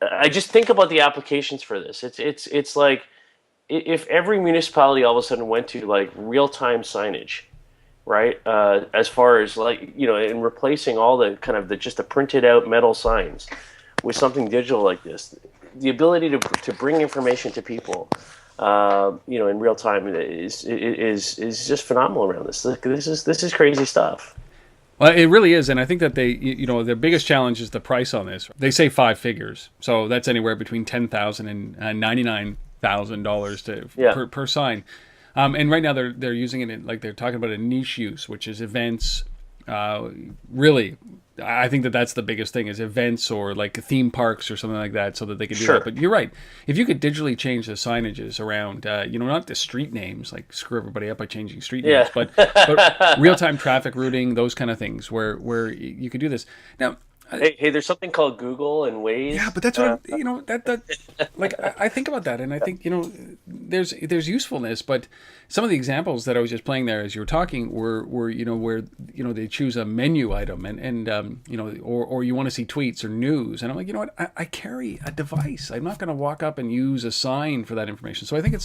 I just think about the applications for this. It's like if every municipality all of a sudden went to like real-time signage, right? As far as and replacing all the kind of just the printed out metal signs with something digital like this, the ability to bring information to people, in real time is just phenomenal around this. This is crazy stuff. Well, it really is, and I think that their biggest challenge is the price on this. They say 5 figures, so that's anywhere between $10,000 and $99,000 per sign. And right now they're using it like they're talking about a niche use, which is events. Really, I think that's the biggest thing is events or like theme parks or something like that, so that they can do that. But you're right. If you could digitally change the signages around, not the street names, like screw everybody up by changing street names, but real-time traffic routing, those kind of things, where you could do this. Now, Hey, there's something called Google and Waze. Yeah, but that's what I think about that, and I think there's usefulness, but some of the examples that I was just playing there as you were talking were where they choose a menu item and or you want to see tweets or news, and I'm like, I carry a device. I'm not going to walk up and use a sign for that information. So I think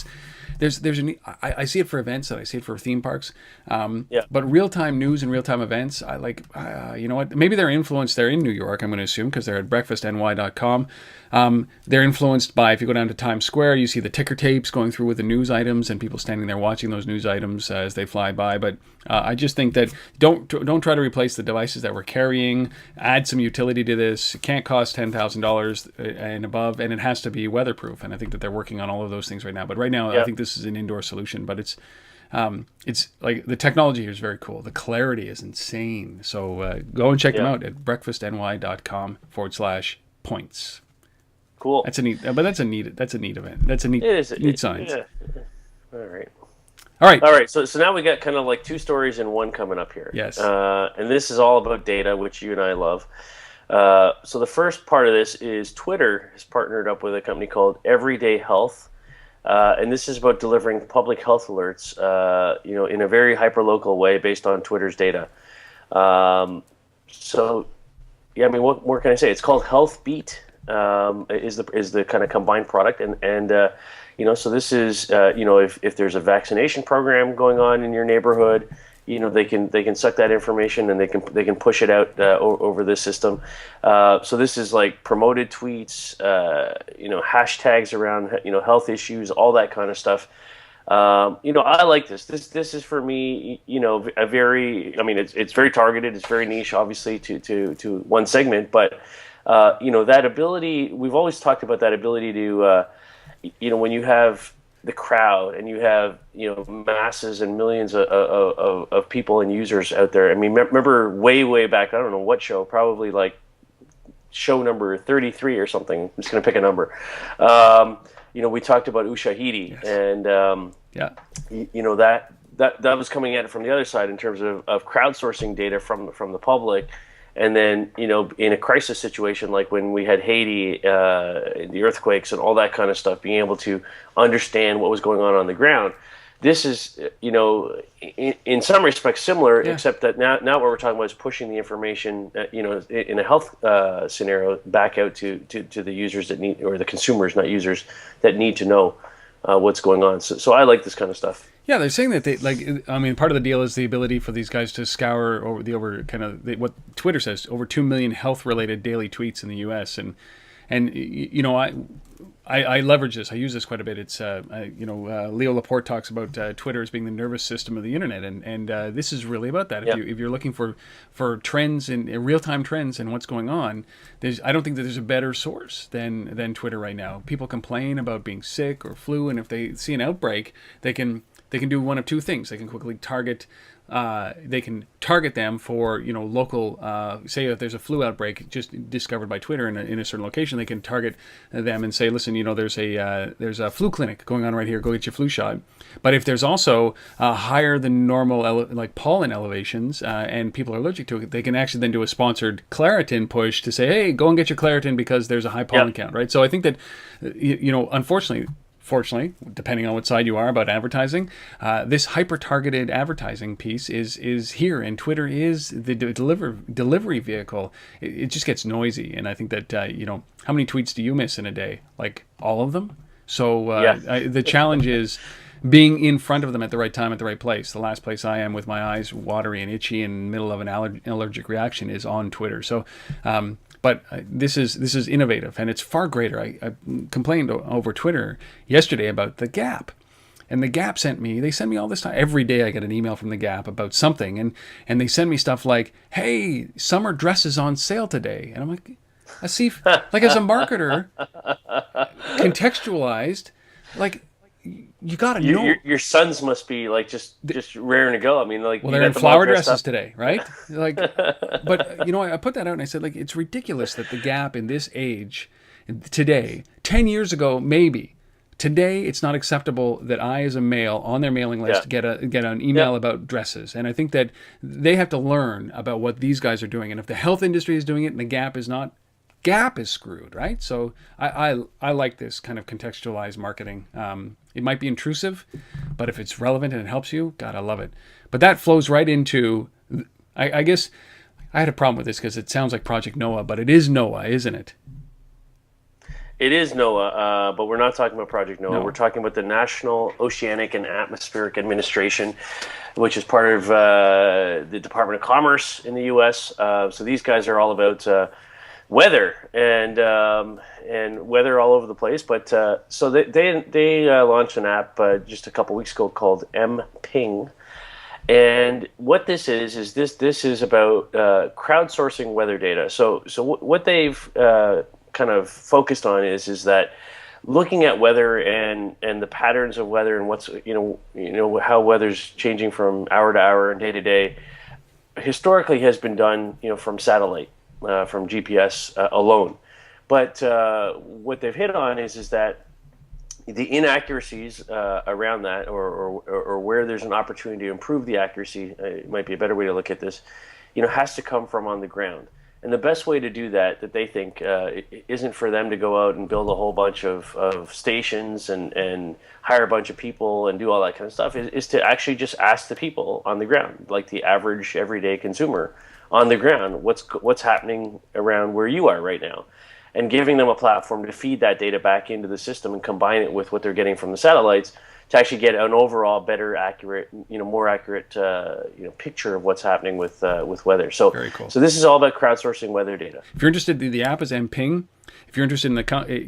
I see it for events and I see it for theme parks, but real time news and real time events, I like. Maybe they're influenced. They're in New York, I'm going to assume, because they're at breakfastny.com. They're influenced by, if you go down to Times Square, you see the ticker tapes going through with the news items and people standing there watching those news items as they fly by. But I just think that don't try to replace the devices that we're carrying. Add some utility to this. It can't cost $10,000 and above, and it has to be weatherproof. And I think that they're working on all of those things right now. But right now, I think this is an indoor solution. But it's like the technology here is very cool. The clarity is insane. So go and check them out at breakfastny.com/points. Cool. That's a neat event. That's a neat sign. Yeah. All right. All right. All right. So now we got kind of like two stories in one coming up here. Yes. And this is all about data, which you and I love. So the first part of this is Twitter has partnered up with a company called Everyday Health. And this is about delivering public health alerts, in a very hyper-local way based on Twitter's data. What more can I say? It's called Health Beat. Is the kind of combined product, so this is if there's a vaccination program going on in your neighborhood, they can suck that information and they can push it out over this system. So this is like promoted tweets, hashtags around health issues, all that kind of stuff. I like this. This is for me, it's very targeted, it's very niche, obviously to one segment, but that ability, we've always talked about that ability to, when you have the crowd and you have, masses and millions of people and users out there. I mean, remember way back, I don't know what show, probably like show number 33 or something. I'm just going to pick a number. We talked about Ushahidi, yes. And, that was coming at it from the other side in terms of crowdsourcing data from the public. And then, in a crisis situation like when we had Haiti, the earthquakes and all that kind of stuff, being able to understand what was going on the ground. This is, in some respects similar, yeah. Except that now what we're talking about is pushing the information, in a health scenario back out to the users that need, or the consumers, not users, that need to know what's going on. So I like this kind of stuff. Yeah, they're saying that part of the deal is the ability for these guys to scour what Twitter says, over 2 million health-related daily tweets in the U.S. And I leverage this. I use this quite a bit. It's Leo Laporte talks about Twitter as being the nervous system of the internet, and this is really about that. Yep. If you're looking for trends and real-time trends and what's going on, I don't think that there's a better source than Twitter right now. People complain about being sick or flu, and if they see an outbreak, they can do one of two things. They can quickly target them for local. Say if there's a flu outbreak just discovered by Twitter in a certain location, they can target them and say, listen, there's a flu clinic going on right here. Go get your flu shot. But if there's also higher than normal like pollen elevations and people are allergic to it, they can actually then do a sponsored Claritin push to say, hey, go and get your Claritin because there's a high pollen count, right? So I think that Fortunately, depending on what side you are about advertising, this hyper-targeted advertising piece is here, and Twitter is the delivery vehicle. It just gets noisy, and I think that how many tweets do you miss in a day? Like all of them. So the challenge is being in front of them at the right time, at the right place. The last place I am with my eyes watery and itchy in the middle of an allergic reaction is on Twitter. So. But this is innovative, and it's far greater. I complained over Twitter yesterday about The Gap, and The Gap sent me all this time. Every day I get an email from The Gap about something, and they send me stuff like, hey, summer dresses on sale today. And I'm like, as a marketer, contextualized, like, you gotta know. Your sons must be like just raring to go. I mean, like, well, they're in flower dresses today, right? Like, but I put that out and I said, like, it's ridiculous that The Gap in this age, today, 10 years ago, maybe. Today, it's not acceptable that I, as a male, on their mailing list, get an email about dresses. And I think that they have to learn about what these guys are doing. And if the health industry is doing it and The Gap is not, Gap is screwed, right? So I like this kind of contextualized marketing. It might be intrusive, but if it's relevant and it helps you, God, I love it. But that flows right into, I guess, I had a problem with this because it sounds like Project NOAA, but it is NOAA, isn't it? It is NOAA, but we're not talking about Project NOAA. No. We're talking about the National Oceanic and Atmospheric Administration, which is part of the Department of Commerce in the U.S. So these guys are all about weather and weather all over the place. But so they launched an app just a couple weeks ago called MPing. And what this is this is about crowdsourcing weather data. So what they've kind of focused on is that looking at weather and the patterns of weather and what's how weather's changing from hour to hour and day to day historically has been done from satellite. From GPS alone. But what they've hit on is that the inaccuracies around that, or where there's an opportunity to improve the accuracy, it might be a better way to look at this, has to come from on the ground. And the best way to do that they think, isn't for them to go out and build a whole bunch of stations and hire a bunch of people and do all that kind of stuff, is to actually just ask the people on the ground, like the average everyday consumer on the ground, what's happening around where you are right now, and giving them a platform to feed that data back into the system and combine it with what they're getting from the satellites to actually get an overall better, accurate, more accurate, picture of what's happening with weather. So, very cool. So this is all about crowdsourcing weather data. If you're interested, the app is MPing. If you're interested in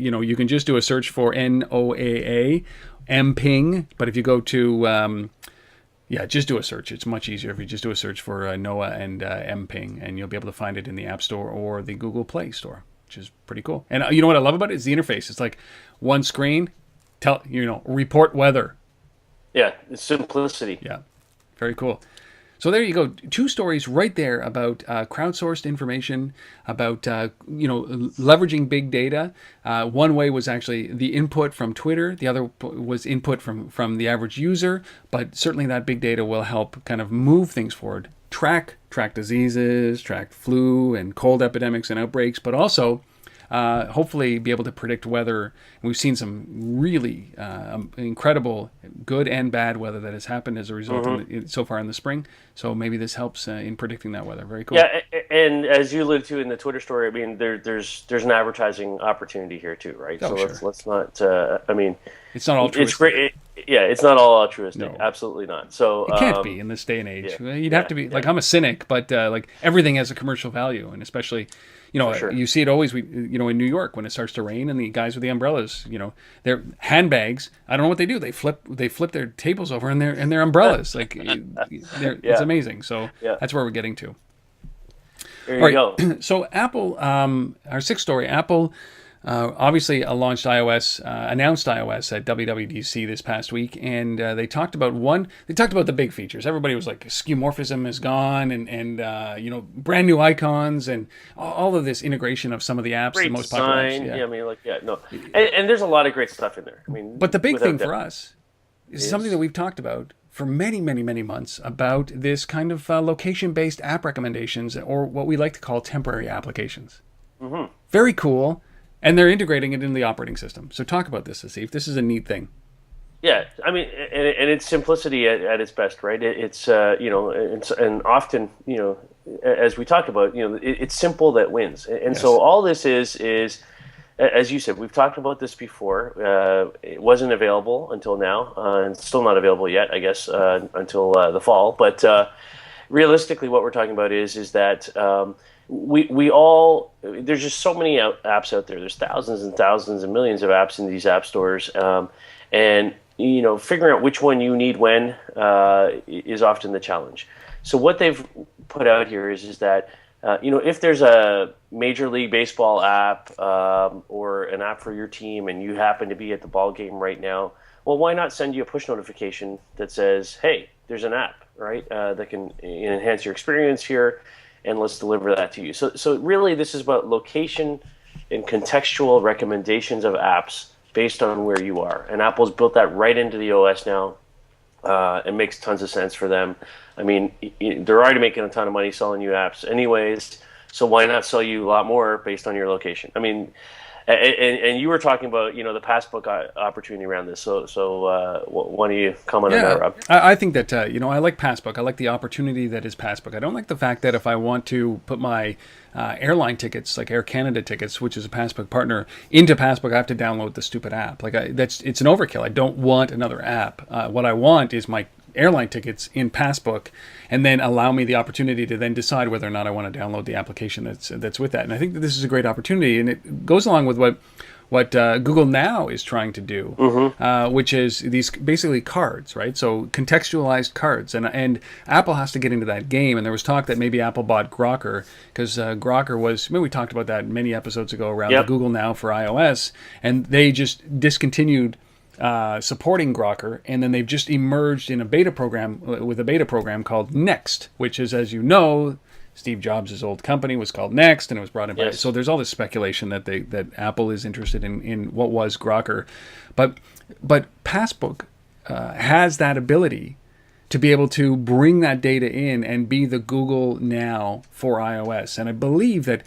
you can just do a search for NOAA MPing. But if you go to just do a search. It's much easier if you just do a search for NOAA and MPing, and you'll be able to find it in the App Store or the Google Play Store, which is pretty cool. And you know what I love about it is the interface. It's like one screen. Report weather. Yeah, it's simplicity. Yeah, very cool. So there you go. 2 stories right there about crowdsourced information, about leveraging big data. One way was actually the input from Twitter. The other was input from the average user. But certainly that big data will help kind of move things forward. Track diseases, track flu and cold epidemics and outbreaks, but also hopefully be able to predict weather. We've seen some really incredible good and bad weather that has happened as a result so far in the spring. So maybe this helps in predicting that weather. Very cool. Yeah, and as you alluded to in the Twitter story, I mean, there's an advertising opportunity here too, right? Oh, so sure. let's not. It's not altruistic. It's great. It's not all altruistic. No. absolutely not. So it can't be in this day and age. Yeah, You'd have to be like, I'm a cynic, but like everything has a commercial value, and especially. Sure. You see it always, in New York when it starts to rain and the guys with the umbrellas, their handbags, I don't know what they do. They flip their tables over and their umbrellas. Like, it's amazing. So that's where we're getting to. There you go. So Apple, our 6th story, Apple obviously announced iOS at WWDC this past week, and they talked about the big features. Everybody was like, skeuomorphism is gone, and brand new icons, and all of this integration of some of the apps, Great the most popular design. apps. And there's a lot of great stuff in there. I mean, but the big thing for us is something that we've talked about for many, many, many months, about this kind of location-based app recommendations, or what we like to call temporary applications. Mm-hmm. Very cool. And they're integrating it in the operating system. So talk about this, Asif. This is a neat thing. Yeah, I mean, and it's simplicity at its best, right? It's and often, as we talk about, it's simple that wins. And Yes. So all this is, as you said, we've talked about this before. It wasn't available until now, and still not available yet, I guess, until the fall. But realistically, what we're talking about is that. There's just so many apps out there. There's thousands and thousands and millions of apps in these app stores, and figuring out which one you need when is often the challenge. So what they've put out here is that if there's a Major League Baseball app or an app for your team, and you happen to be at the ball game right now, well, why not send you a push notification that says, "Hey, there's an app, right, that can enhance your experience here." And let's deliver that to you. So really, this is about location and contextual recommendations of apps based on where you are. And Apple's built that right into the OS now. It makes tons of sense for them. I mean, they're already making a ton of money selling you apps anyways, so why not sell you a lot more based on your location? I mean, and you were talking about, the Passbook opportunity around this. So why don't you comment on that, Rob? I think that, I like Passbook. I like the opportunity that is Passbook. I don't like the fact that if I want to put my airline tickets, like Air Canada tickets, which is a Passbook partner, into Passbook, I have to download the stupid app. Like it's an overkill. I don't want another app. What I want is my airline tickets in Passbook, and then allow me the opportunity to then decide whether or not I want to download the application that's with that. And I think that this is a great opportunity, and it goes along with what Google Now is trying to do, which is these basically cards, right? So contextualized cards, and Apple has to get into that game. And there was talk that maybe Apple bought Grokr, because Grokr was, we talked about that many episodes ago around the Google Now for iOS, and they just discontinued supporting Grokr, and then they've just emerged in a beta program called Next, which is, as you know, Steve Jobs' old company was called Next, and it was brought in by. Yes. So there's all this speculation that Apple is interested in what was Grokr, but Passbook has that ability to be able to bring that data in and be the Google Now for iOS. And I believe that,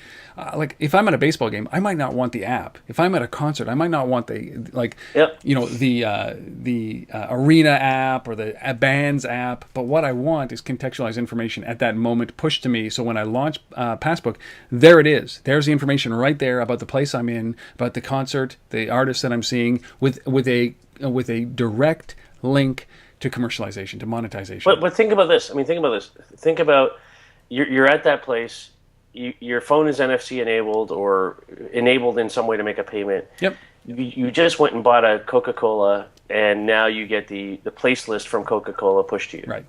like, if I'm at a baseball game, I might not want the app. If I'm at a concert, I might not want the, like, you know, the Arena app or the Bands app. But what I want is contextualized information at that moment pushed to me. So when I launch Passbook, there it is. There's the information right there about the place I'm in, about the concert, the artist that I'm seeing, with a direct link to commercialization, to monetization. But think about this. I mean, think about this. Think about you're at that place. Your phone is NFC enabled or enabled in some way to make a payment. Yep. You just went and bought a Coca-Cola, and now you get the place list from Coca-Cola pushed to you. Right.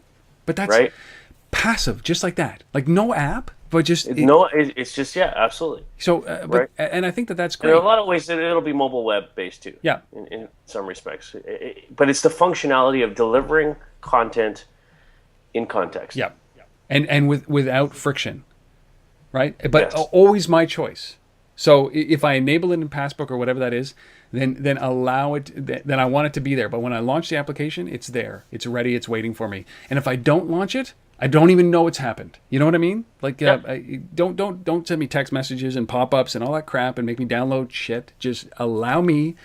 But that's right? passive, just like that. Like no app, but just it's just absolutely. So, right? And I think that's great. There are a lot of ways that it'll be mobile web based too. Yeah. In some respects, but it's the functionality of delivering content in context. Yeah. And without friction, right? But Yes. always my choice. So if I enable it in Passbook or whatever that is, then allow it. Then I want it to be there. But when I launch the application, it's there. It's ready. It's waiting for me. And if I don't launch it, I don't even know it's happened. You know what I mean? Like, don't send me text messages and pop-ups and all that crap and make me download shit. Just allow me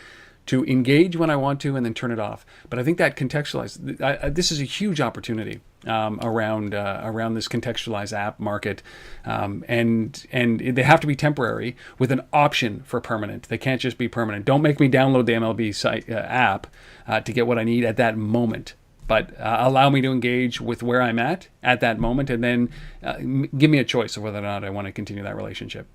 to engage when I want to and then turn it off. But I think that contextualized, this is a huge opportunity around this contextualized app market, and they have to be temporary with an option for permanent. They can't just be permanent. Don't make me download the MLB site app to get what I need at that moment. But allow me to engage with where I'm at that moment, and then give me a choice of whether or not I want to continue that relationship.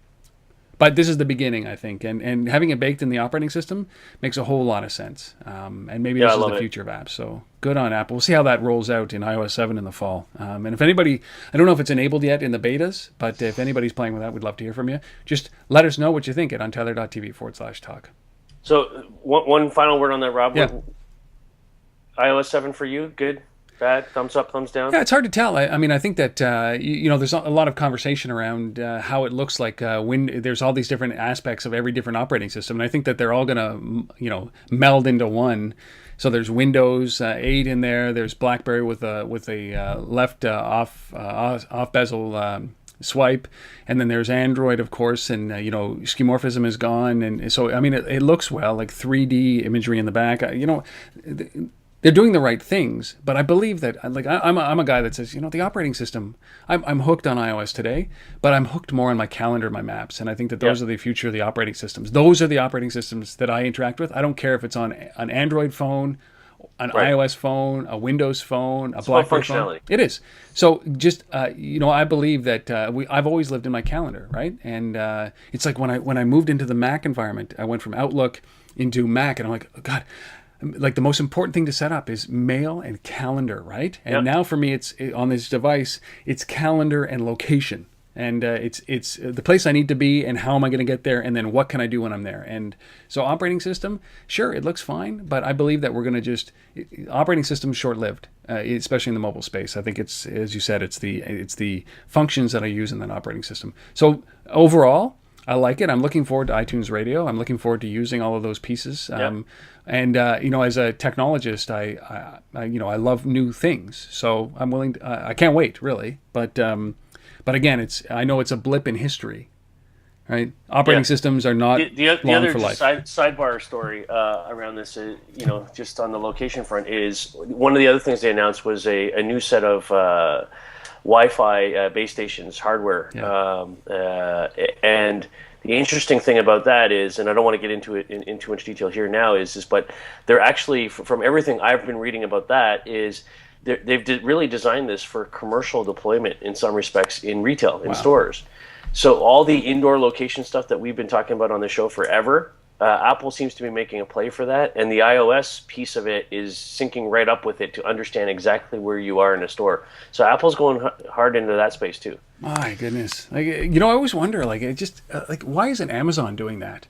But this is the beginning, I think, and having it baked in the operating system makes a whole lot of sense. And maybe this is the future of apps. So good on Apple. We'll see how that rolls out in iOS 7 in the fall. And if anybody, I don't know if it's enabled yet in the betas, but if anybody's playing with that, we'd love to hear from you. Just let us know what you think at untether.tv/talk. So one final word on that, Rob. Yeah. iOS 7 for you, good, bad, thumbs up, thumbs down? Yeah, it's hard to tell. I mean, I think that, there's a lot of conversation around how it looks like when there's all these different aspects of every different operating system. And I think that they're all going to, meld into one. So there's Windows 8 in there. There's BlackBerry with a left off bezel swipe, and then there's Android, of course, and skeuomorphism is gone. And so, I mean, it looks well, like 3D imagery in the back. They're doing the right things, but I believe that, like, I'm a guy that says, the operating system, I'm hooked on iOS today, but I'm hooked more on my calendar, my maps, and I think that those are the future of the operating systems. Those are the operating systems that I interact with. I don't care if it's on an Android phone, an iOS phone, a Windows phone, a BlackBerry phone. It is. So just, I believe that I've always lived in my calendar, right? And it's like when I moved into the Mac environment, I went from Outlook into Mac, and I'm like, oh, God, like the most important thing to set up is mail and calendar, right? And now for me, it's on this device, it's calendar and location. And it's the place I need to be, and how am I going to get there, and then what can I do when I'm there? And so operating system, sure, it looks fine, but I believe that we're going to operating system's short-lived, especially in the mobile space. I think it's, as you said, it's the functions that I use in that operating system. So overall, I like it. I'm looking forward to iTunes Radio. I'm looking forward to using all of those pieces. And as a technologist, I love new things. So I'm willing to, I can't wait, really. But again, I know it's a blip in history, right? Operating systems are not long for life. Sidebar story around this, just on the location front, is one of the other things they announced was a new set of Wi-Fi base stations hardware, and the interesting thing about that is, and I don't want to get into it in too much detail here now, but they're actually, from everything I've been reading about that, is they've really designed this for commercial deployment in some respects in retail, in stores. So all the indoor location stuff that we've been talking about on the show forever, Apple seems to be making a play for that, and the iOS piece of it is syncing right up with it to understand exactly where you are in a store. So Apple's going hard into that space too. My goodness, I always wonder, why isn't Amazon doing that?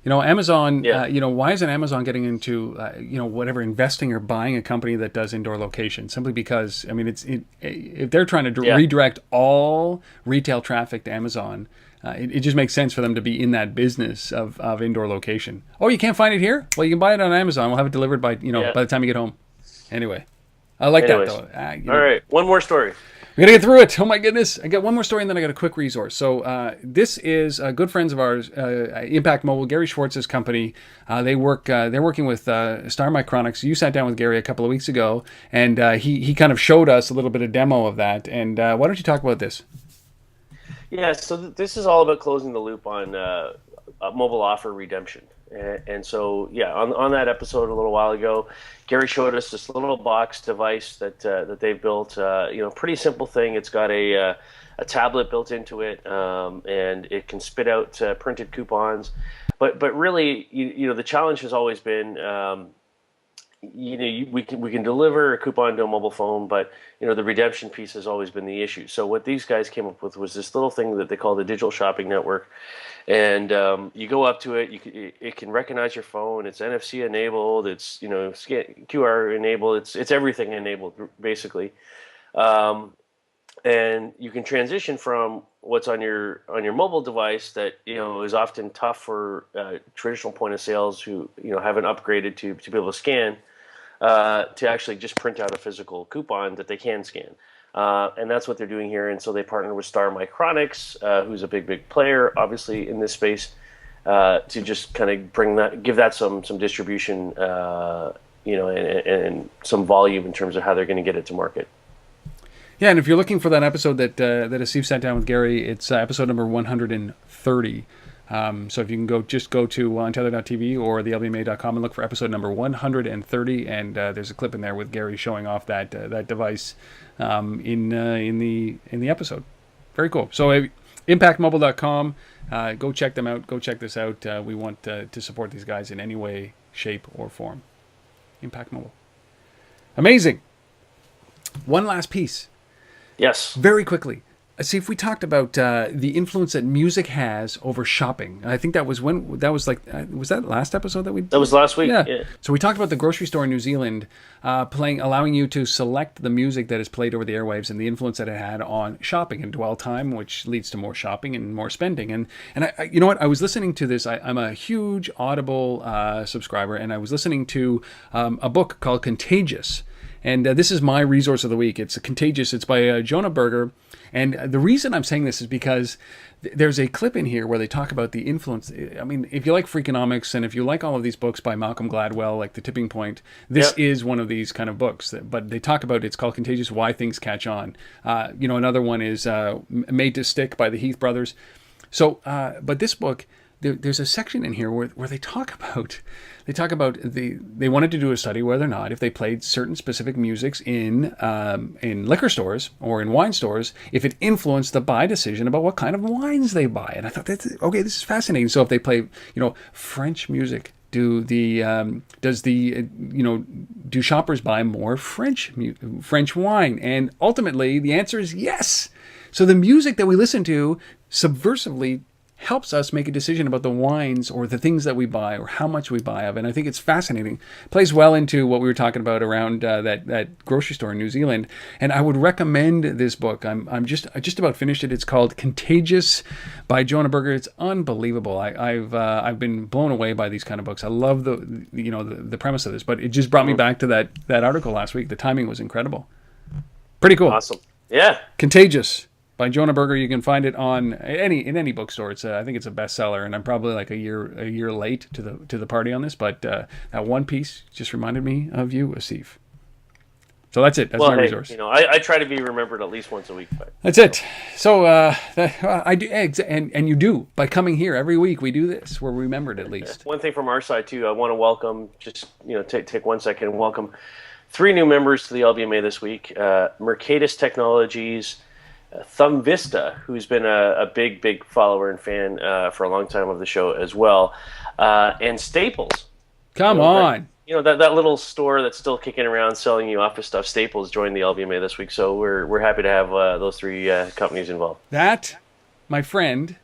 Amazon, Yeah. why isn't Amazon getting into, whatever, investing or buying a company that does indoor location? Simply because, if they're trying to redirect all retail traffic to Amazon, it just makes sense for them to be in that business of indoor location. Oh, you can't find it here? Well, you can buy it on Amazon. We'll have it delivered by the time you get home. Anyway, I like that though. All right, one more story. We gotta get through it. Oh my goodness! I got one more story, and then I got a quick resource. So this is good friends of ours, ImpactMobile, Gary Schwartz's company. They're working with Star Micronics. You sat down with Gary a couple of weeks ago, and he kind of showed us a little bit of demo of that. And why don't you talk about this? Yeah, so this is all about closing the loop on mobile offer redemption. And so, on that episode a little while ago, Gary showed us this little box device that they've built. Pretty simple thing. It's got a tablet built into it, and it can spit out printed coupons. But really, the challenge has always been, we can deliver a coupon to a mobile phone, but the redemption piece has always been the issue. So what these guys came up with was this little thing that they call the digital shopping network. And you go up to it, it can recognize your phone. It's NFC enabled. It's scan, QR enabled. It's everything enabled basically. And you can transition from what's on your mobile device that is often tough for traditional point of sales who haven't upgraded to be able to scan to actually just print out a physical coupon that they can scan. And that's what they're doing here. And so they partner with Star Micronics, who's a big player, obviously, in this space, to just kind of give that some distribution, and some volume in terms of how they're going to get it to market. Yeah, and if you're looking for that episode that Asif sat down with Gary, it's episode number 130. So if you can go to untether.tv or thelbma.com and look for episode number 130, and there's a clip in there with Gary showing off that device in the episode. Very cool. So impactmobile.com, go check them out. Go check this out. We want to support these guys in any way, shape, or form. ImpactMobile. Amazing. One last piece. Yes. Very quickly. See, if we talked about the influence that music has over shopping, I think was that last episode that we did? That was last week. Yeah. So we talked about the grocery store in New Zealand allowing you to select the music that is played over the airwaves and the influence that it had on shopping and dwell time, which leads to more shopping and more spending. And I you know what? I was listening to this. I'm a huge Audible subscriber, and I was listening to a book called Contagious. And this is my resource of the week. It's Contagious. It's by Jonah Berger. And the reason I'm saying this is because there's a clip in here where they talk about the influence. I mean, if you like Freakonomics and if you like all of these books by Malcolm Gladwell, like The Tipping Point, this is one of these kind of books. But they talk about, it's called Contagious, Why Things Catch On. Another one is Made to Stick by the Heath Brothers. So, but this book, there's a section in here where they talk about they wanted to do a study whether or not if they played certain specific musics in liquor stores or in wine stores, if it influenced the buy decision about what kind of wines they buy. And I thought, this is fascinating. So if they play French music, do shoppers buy more French wine? And ultimately the answer is yes. So the music that we listen to subversively helps us make a decision about the wines or the things that we buy or how much we buy of. And I think it's fascinating. Plays well into what we were talking about around that grocery store in New Zealand. And I would recommend this book. I just about finished it. It's called Contagious by Jonah Berger. It's unbelievable. I've been blown away by these kind of books. I love the premise of this, but it just brought me back to that article last week. The timing was incredible. Pretty cool. Awesome. Yeah. Contagious by Jonah Berger. You can find it in any bookstore. It's I think it's a bestseller, and I'm probably like a year late to the party on this. But that one piece just reminded me of you, Asif. So that's it. That's my resource. I try to be remembered at least once a week. But that's it. So I do, and you do by coming here every week. We do this. We're remembered at least. One thing from our side too. I want to welcome. Just take 1 second and welcome 3 new members to the LBMA this week. Mercatus Technologies. Thumb Vista, who's been a big follower and fan for a long time of the show as well, and Staples. Come on. That little store that's still kicking around selling you office stuff. Staples joined the LBMA this week, so we're happy to have those 3 companies involved. That, my friend,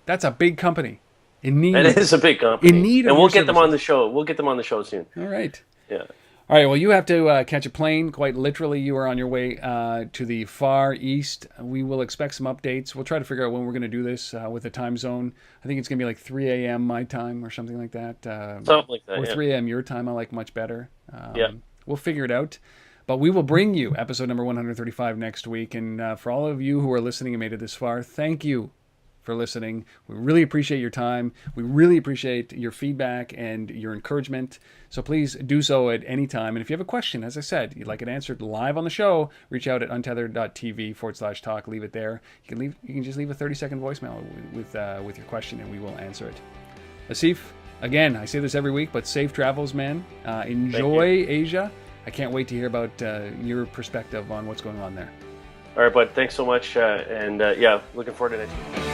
that's a big company. In need. It is a big company. In need of and we'll your get them on services. the show. We'll get them on the show soon. All right. Yeah. All right, well, you have to catch a plane. Quite literally, you are on your way to the Far East. We will expect some updates. We'll try to figure out when we're going to do this with the time zone. I think it's going to be like 3 a.m. my time or something like that. Something like that, Or yeah. 3 a.m. your time, I like much better. Yeah. We'll figure it out. But we will bring you episode number 135 next week. And for all of you who are listening and made it this far, thank you for listening. We really appreciate your time. We really appreciate your feedback and your encouragement. So please do so at any time. And if you have a question, as I said, you'd like it answered live on the show, reach out at untethered.tv/talk. Leave it there. You can just leave a 30-second voicemail with your question, and we will answer it. Asif, again, I say this every week, but safe travels, man. Enjoy Asia. I can't wait to hear about your perspective on what's going on there. All right, bud. Thanks so much. And yeah, looking forward to next week.